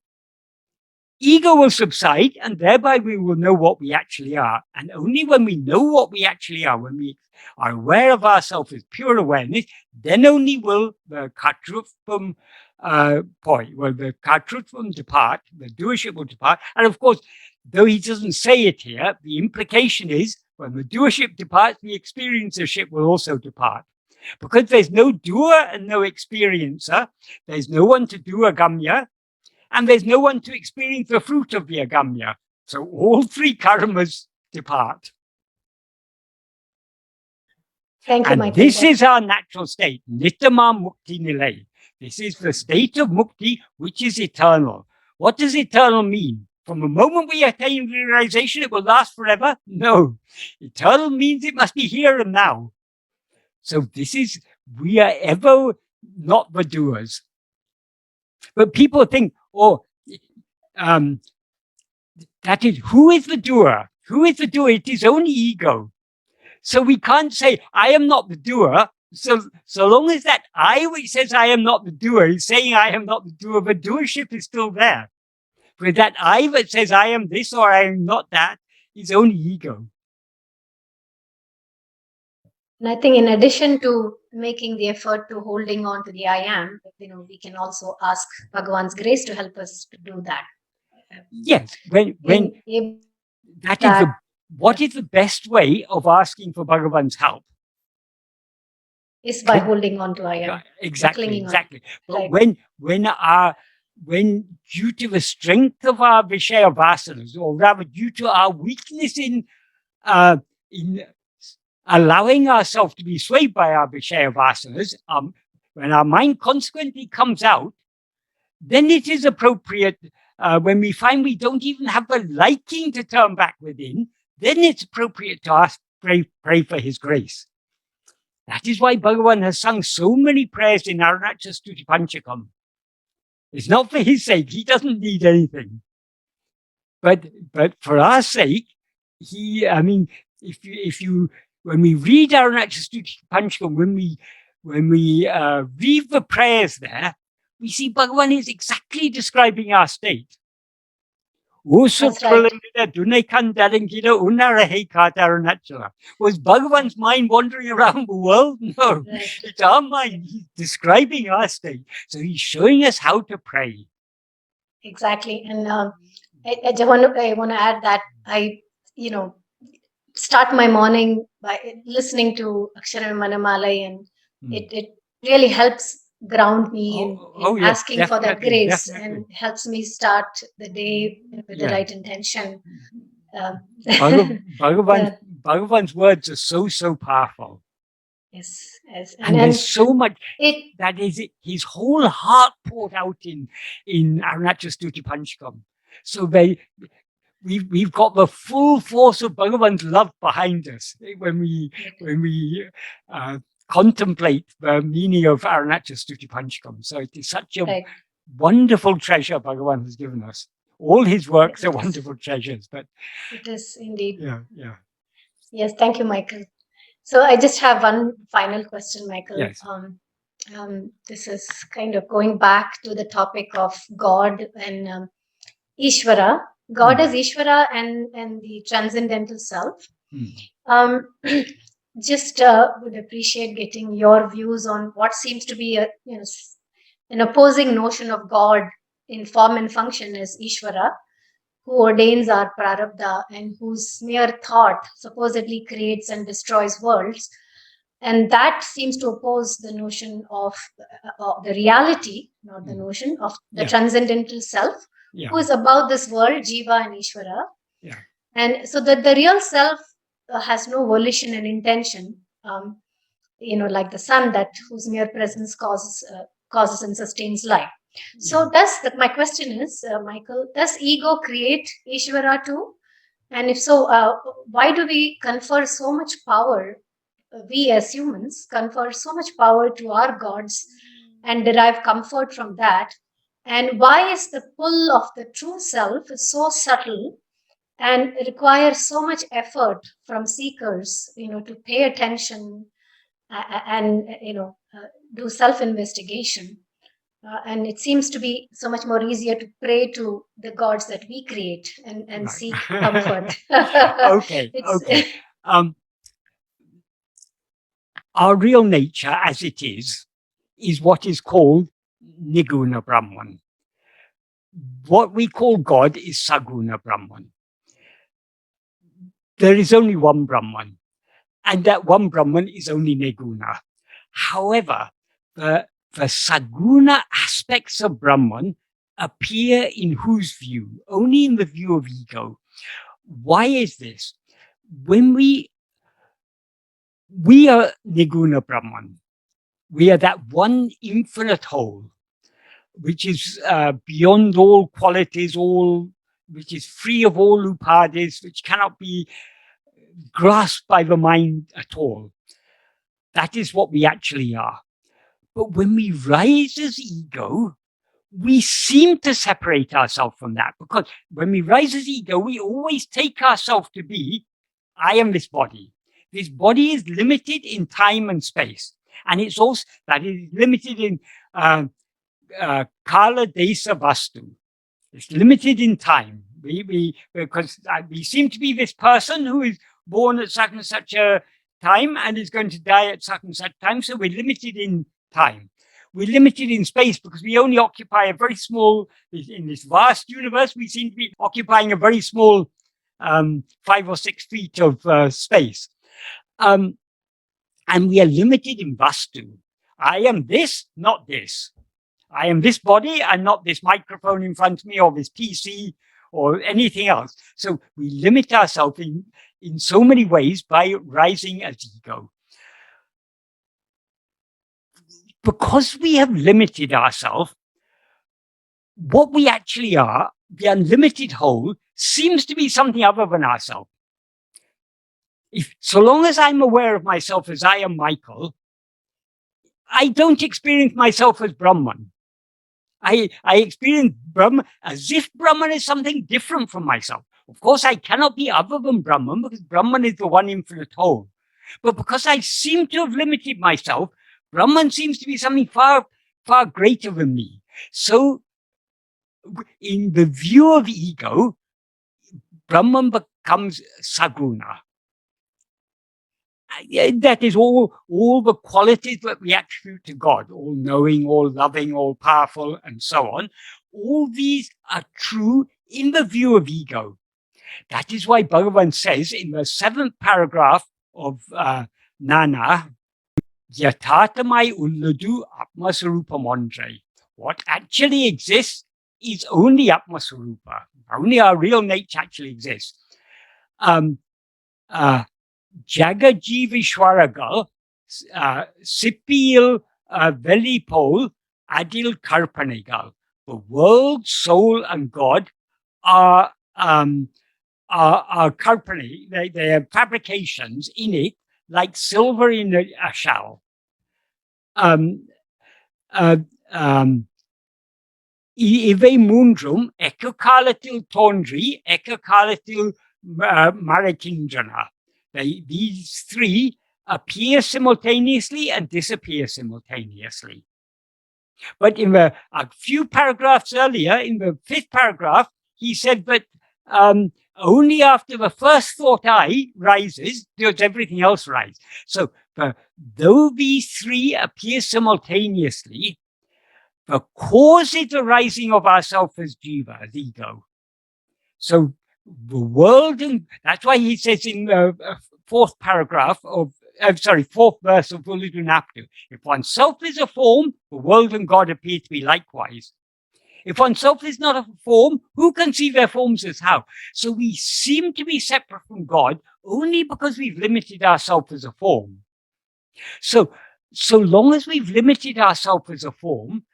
ego will subside, and thereby we will know what we actually are. And only when we know what we actually are, when we are aware of ourselves as pure awareness, then only will the kartrutvam the kartrutvam depart, the doership will depart. And of course, though he doesn't say it here, the implication is when the doership departs, the experiencership will also depart. Because there's no doer and no experiencer, there's no one to do agamya, and there's no one to experience the fruit of the agamya. So all three karmas depart. Thank you, Michael. This is our natural state, nittama mukti nilay. This is the state of mukti, which is eternal. What does eternal mean? From the moment we attain realization, it will last forever? No. Eternal means it must be here and now. So this is, we are ever not the doers. But people think, that is, who is the doer? Who is the doer? It is only ego. So we can't say, I am not the doer. So long as that I, which says I am not the doer, is saying I am not the doer, but doership is still there. But that I that says I am this or I am not that is only ego. And I think in addition to making the effort to holding on to the I am, we can also ask Bhagavan's grace to help us to do that. Yes, what is the best way of asking for Bhagavan's help? Is by holding on to I am. Exactly. But Right. when due to the strength of our vishaya vasanas, or rather due to our weakness in allowing ourselves to be swayed by our vishaya vasanas, when our mind consequently comes out, then it is appropriate, when we find we don't even have the liking to turn back within, then it's appropriate to ask, pray for his grace. That is why Bhagavan has sung so many prayers in Aruṇācala Stuti Panchakam. It's not for his sake, he doesn't need anything. But for our sake, when we read Aruṇācala Stuti Panchakam, when we read the prayers there, we see Bhagavan is exactly describing our state. Was Bhagavan's mind wandering around the world? No, it's our mind. He's describing our state. So he's showing us how to pray. Exactly. And I want to add that I start my morning by listening to Akṣaramaṇamālai, and it really helps ground me in asking for that grace, and helps me start the day with the right intention. Bhagavan's words are so powerful. Yes. And there's so much that is his whole heart poured out in Aruṇācala Stuti Panchakam. So we've got the full force of Bhagavan's love behind us when we contemplate the meaning of Aruṇācala Stuti Panchakam. So it is such a wonderful treasure Bhagavan has given us. All his works are wonderful treasures, but it is indeed. Yeah. Yes, thank you, Michael. So I just have one final question, Michael. Yes. This is kind of going back to the topic of God and īśvara. God as īśvara and the transcendental self. Just would appreciate getting your views on what seems to be an opposing notion of God in form and function as īśvara, who ordains our prarabdha and whose mere thought supposedly creates and destroys worlds. And that seems to oppose the notion of the reality, not the notion of the transcendental self, who is above this world, jiva and īśvara. And so that the real self has no volition and intention, like the sun, whose mere presence causes and sustains life. So my question is, Michael, does ego create īśvara too? And if so, why do we confer so much power? We as humans confer so much power to our gods and derive comfort from that. And why is the pull of the true self so subtle and requires so much effort from seekers, to pay attention and do self-investigation? And it seems to be so much more easier to pray to the gods that we create and seek comfort. Okay. Our real nature, as it is what is called niguna Brahman. What we call God is saguna Brahman. There is only one Brahman, and that one Brahman is only niguna. However, the saguna aspects of Brahman appear in whose view? Only in the view of ego. Why is this? When we are niguna Brahman. We are that one infinite whole, which is beyond all qualities, which is free of all upadēs, which cannot be grasped by the mind at all. That is what we actually are. But when we rise as ego, we seem to separate ourselves from that, because when we rise as ego, we always take ourselves to be, I am this body. This body is limited in time and space. And it's also that it is limited in kala, desa, vastu. It's limited in time. Because we seem to be this person who is born at such and such a time and is going to die at such and such time. So we're limited in time. We're limited in space because we only occupy a very small, in this vast universe, we seem to be occupying a very small 5 or 6 feet of space. And we are limited in vastu. I am this, not this. I am this body and not this microphone in front of me or this PC or anything else. So we limit ourselves in so many ways by rising as ego. Because we have limited ourselves, what we actually are, the unlimited whole, seems to be something other than ourselves. So long as I'm aware of myself as I am Michael, I don't experience myself as Brahman. I experience Brahman as if Brahman is something different from myself. Of course, I cannot be other than Brahman because Brahman is the one infinite whole. But because I seem to have limited myself, Brahman seems to be something far, far greater than me. So in the view of ego, Brahman becomes saguna. That is all the qualities that we attribute to God, all knowing, all loving, all powerful, and so on. All these are true in the view of ego. That is why Bhagavan says in the 7th paragraph of Nāṇ Ār, Yathātamai Uḻḷadu ātma-svarūpa. What actually exists is only Atma-svarūpa. Only our real nature actually exists. Jagajiviswaragal, Sipil Velipol, Adil Karpanegal. The world, soul, and God are karpane. They are fabrications in it, like silver in a shell. Ive mundrum ekakalatil tondri, ekakalatil marakindrana. These three appear simultaneously and disappear simultaneously. But in a few paragraphs earlier, in the 5th paragraph, he said that only after the first thought I rises does everything else rise. So though these three appear simultaneously, the cause is the rising of ourself as jiva, as ego. So the world, and that's why he says in the 4th paragraph of 4th verse of Uḷḷadu Nāṛpadu, if oneself is a form, the world and God appear to be likewise. If oneself is not a form, who can see their forms as how? So we seem to be separate from God only because we've limited ourselves as a form. So long as we've limited ourselves as a form,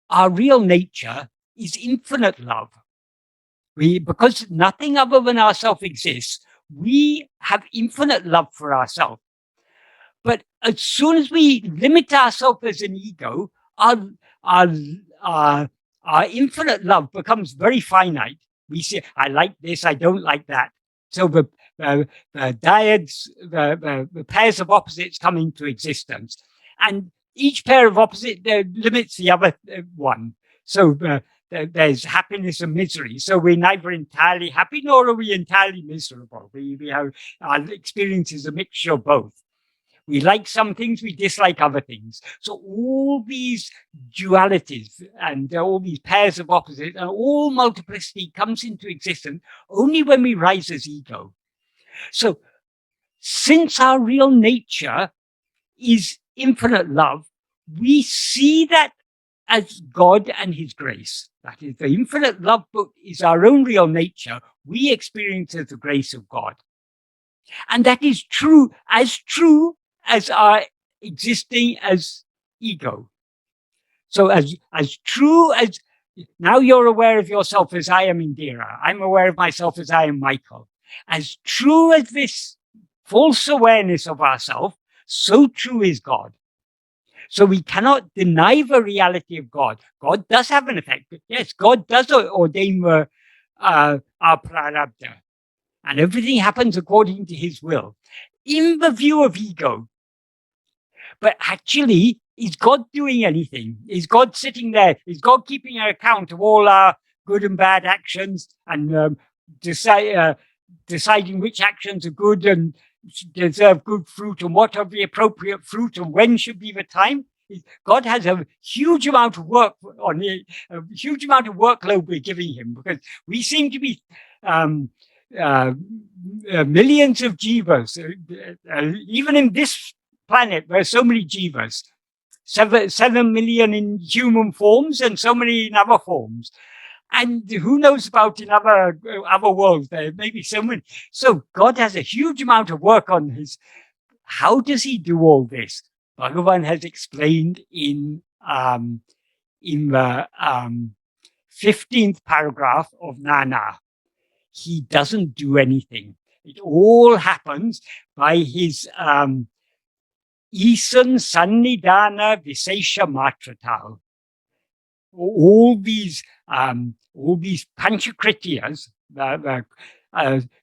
our real nature is infinite love. Because nothing other than ourself exists, we have infinite love for ourselves. But as soon as we limit ourselves as an ego, our infinite love becomes very finite. We say, I like this, I don't like that. So the dyads, the pairs of opposites come into existence. And each pair of opposites limits the other one. So there's happiness and misery. So we're neither entirely happy nor are we entirely miserable. We have, our experience is a mixture of both. We like some things, we dislike other things. So all these dualities and all these pairs of opposites and all multiplicity comes into existence only when we rise as ego. So since our real nature is infinite love, we see that as God and his grace. That is, the infinite love is our own real nature. We experience as the grace of God. And that is true as our existing as ego. So as true as, now you're aware of yourself as I am Indira. I'm aware of myself as I am Michael. As true as this false awareness of ourself, so true is God. So we cannot deny the reality of God. God does have an effect. Yes, God does ordain our prarabdha. And everything happens according to his will. In the view of ego. But actually, is God doing anything? Is God sitting there? Is God keeping an account of all our good and bad actions and deciding which actions are good and deserve good fruit and what are the appropriate fruit and when should be the time? God has a huge amount of work on it, a huge amount of workload we're giving him, because we seem to be millions of jivas. Even in this planet, there are so many jivas, 7 million in human forms and so many in other forms. And who knows about in other worlds, there may be so many. So God has a huge amount of work on his. How does he do all this? Bhagavan has explained in the 15th paragraph of Nāṉ Ār. He doesn't do anything. It all happens by his īśvara sannidhāna viṣeṣa mātratal. All these panchakritiyas, the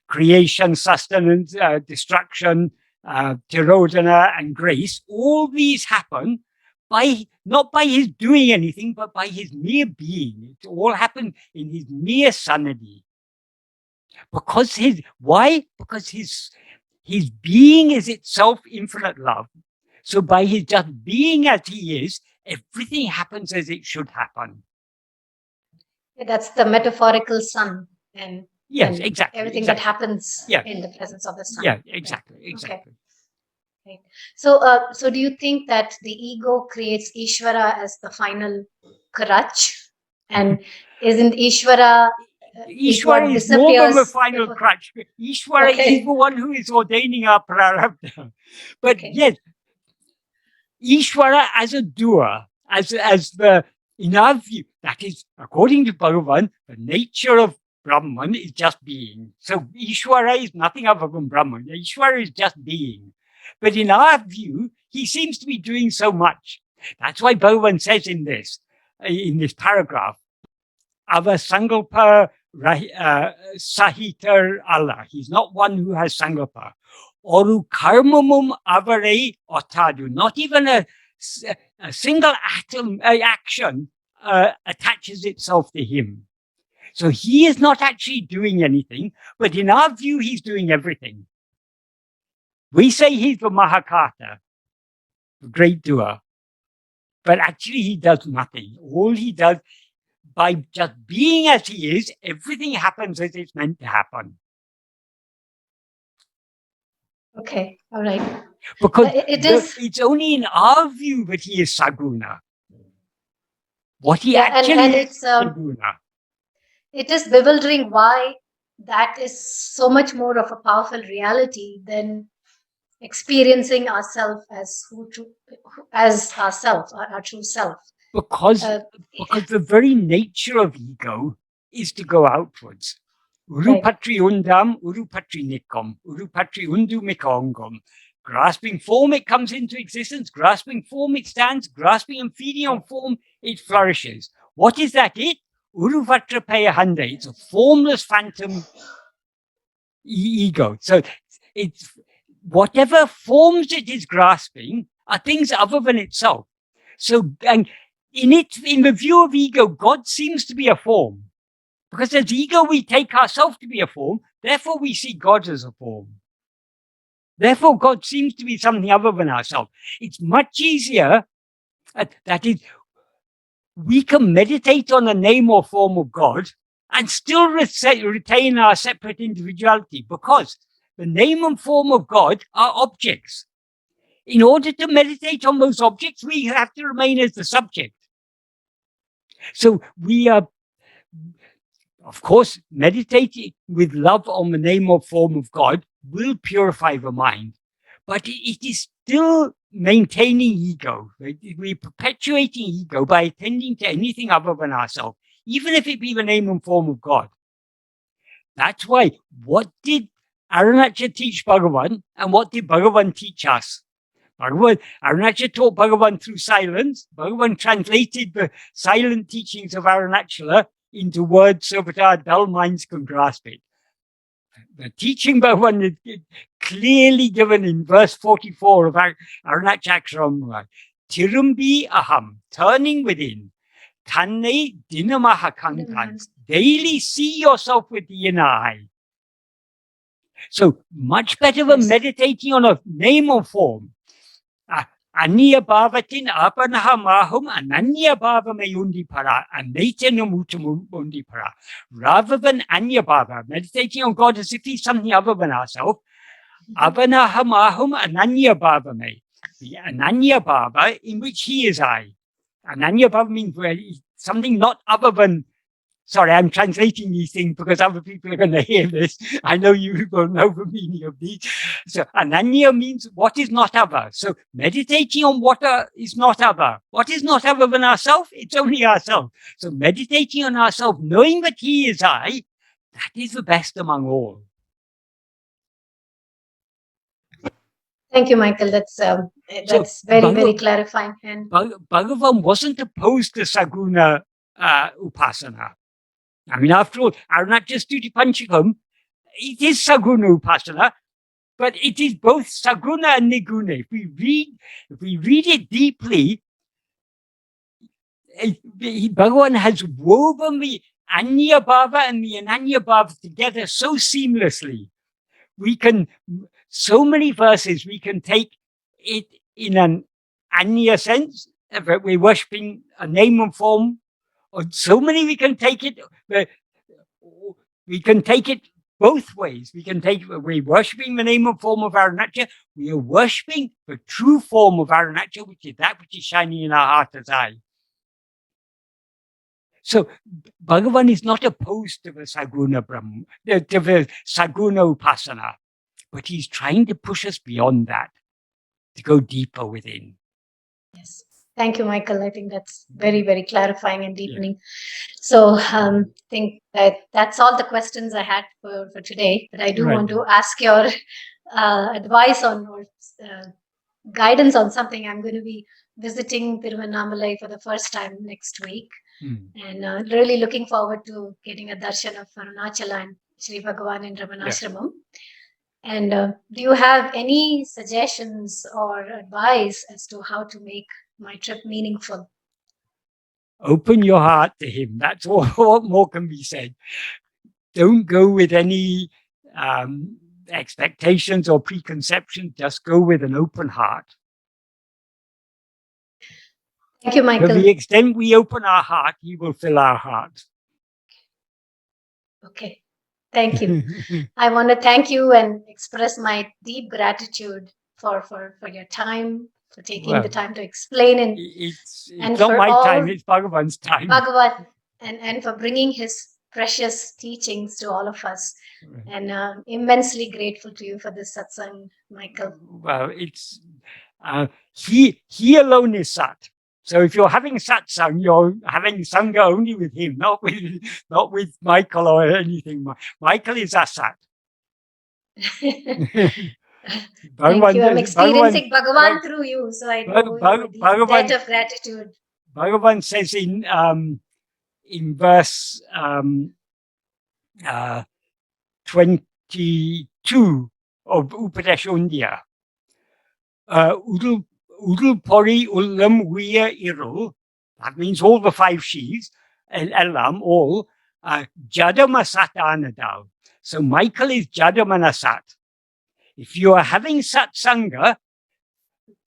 creation, sustenance, destruction, tirodhana, and grace, all these happen not by his doing anything, but by his mere being. It all happened in his mere sannidhi. Because why? Because his being is itself infinite love. So by his just being as he is, everything happens as it should happen. That's the metaphorical sun, and yes, and exactly. everything exactly. that happens Yeah. in the presence of the sun. Yeah, exactly. Right. Exactly. Okay. Right. So do you think that the ego creates īśvara as the final crutch, and isn't īśvara īśvara is more than the final crutch. īśvara is the one who is ordaining our prarabdha. But yes, īśvara as a doer, as the, in our view, that is, according to Bhagavan, the nature of Brahman is just being. So īśvara is nothing other than Brahman. īśvara is just being. But in our view, he seems to be doing so much. That's why Bhagavan says in this paragraph, Ava Sankalpa Sahitar Allah. He's not one who has Sankalpa. Oru karmamum avare ōtadu. Not even a single action attaches itself to him. So he is not actually doing anything, but in our view, he's doing everything. We say he's the Mahakata, the great doer, but actually he does nothing. All he does, by just being as he is, everything happens as it's meant to happen. Okay, all right. Because it's only in our view that he is Saguna. What he actually and is Saguna. It is bewildering why that is so much more of a powerful reality than experiencing ourselves as ourselves, our true self. Because the very nature of ego is to go outwards. Urupatri undam, urupatri nikkam, urupatri undu mikongam. Grasping form, it comes into existence. Grasping form, it stands. Grasping and feeding on form, it flourishes. What is that? Uruvatra payahanda. It's a formless phantom ego. So it's whatever forms it is grasping are things other than itself. So, and in the view of ego, God seems to be a form. Because as ego, we take ourselves to be a form. Therefore, we see God as a form. Therefore, God seems to be something other than ourselves. It's much easier, that is, we can meditate on the name or form of God and still retain our separate individuality, because the name and form of God are objects. In order to meditate on those objects, we have to remain as the subject. So we are, of course, meditating with love on the name or form of God will purify the mind, but it is still maintaining ego. Right? We're perpetuating ego by attending to anything other than ourselves, even if it be the name and form of God. That's why, what did Aruṇācala teach Bhagavan, and what did Bhagavan teach us? Aruṇācala taught Bhagavan through silence. Bhagavan translated the silent teachings of Aruṇācala into words so that our dull minds can grasp it. The teaching Bhagavan is clearly given in verse 44 of Attained Akṣaramaṇamālai. Tirumbi aham, turning within. Tanne dinamaha kankans. Daily see yourself with the inner eye. So much better than meditating on a name or form. Anya bhavatin apanaha mahum ananya bhavame undipara anaitanamutam undipara. Rather than anya bhava, meditating on God as if he's something other than ourselves, avanaha mahum ananya bhavame. The ananya bhava in which he is I. Ananya bhava means something not other than. Sorry, I'm translating these things because other people are going to hear this. I know you will know the meaning of these. So, ananya means what is not other. So, meditating on what is not other. What is not other than ourselves? It's only ourselves. So, meditating on ourselves, knowing that he is I, that is the best among all. Thank you, Michael. That's very clarifying. And Bhagavan wasn't opposed to Saguna Upasana. I mean, after all, Aruṇācala Stuti Panchakam, it is Saguna Upasana, but it is both Saguna and Niguna. If we read it deeply, Bhagavan has woven the Anya Bhava and the Ananya Bhava together so seamlessly. So many verses, we can take it in an Anya sense, that we're worshipping a name and form. Or so many we can take it both ways. We're worshipping the name and form of Aruṇācala. We are worshipping the true form of Aruṇācala, which is that which is shining in our heart as I. So Bhagavan is not opposed to the Saguna Brahma, to the Saguna Upasana, but he's trying to push us beyond that, to go deeper within. Yes. Thank you, Michael. I think that's very, very clarifying and deepening. Yeah. So I think that's all the questions I had for today. But I do want to ask your advice on or guidance on something. I'm going to be visiting Tiruvannamalai for the first time next week. And really looking forward to getting a darshan of Aruṇācala and Śrī Bhagavan in Ramana Ashramam. And do you have any suggestions or advice as to how to make my trip meaningful? Open your heart to him. That's all. What more can be said? Don't go with any expectations or preconceptions. Just go with an open heart. Thank you, Michael. To the extent we open our heart, he will fill our heart. Okay. Thank you. I want to thank you and express my deep gratitude for your time, for taking the time to explain, and it's and not for my all time, it's Bhagavan's time. Bhagavan, and for bringing his precious teachings to all of us. And immensely grateful to you for this satsang, Michael. Well, it's he alone is Sat. So if you're having satsang, you're having sangha only with him, not with Michael or anything. Michael is Asat. Thank you. I'm experiencing Bhagavan through you, so I know the debt of gratitude. Bhagavan says in verse 22 of Upadēśa Undiyār, Uḍulpori Ullam Wiya Irul, that means all the 5 Shis, and Elam, all, Jadama Satanadal. So Michael is Jadamana Sat. If you are having satsanga,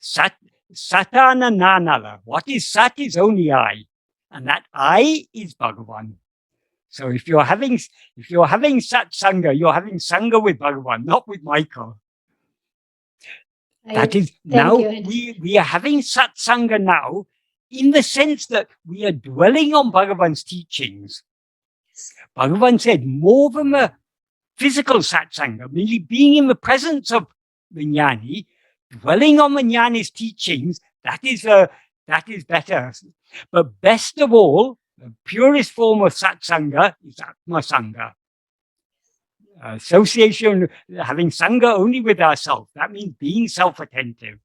Satana Nanala. What is Sat is only I. And that I is Bhagavan. So if you're having satsanga, you're having sangha with Bhagavan, not with Michael. That is, now we are having satsanga now in the sense that we are dwelling on Bhagavan's teachings. Bhagavan said more than a physical satsanga, merely being in the presence of the jnani, dwelling on the jnani's teachings, that is better. But best of all, the purest form of satsanga is atma-sangha. Association, having sangha only with ourselves. That means being self-attentive.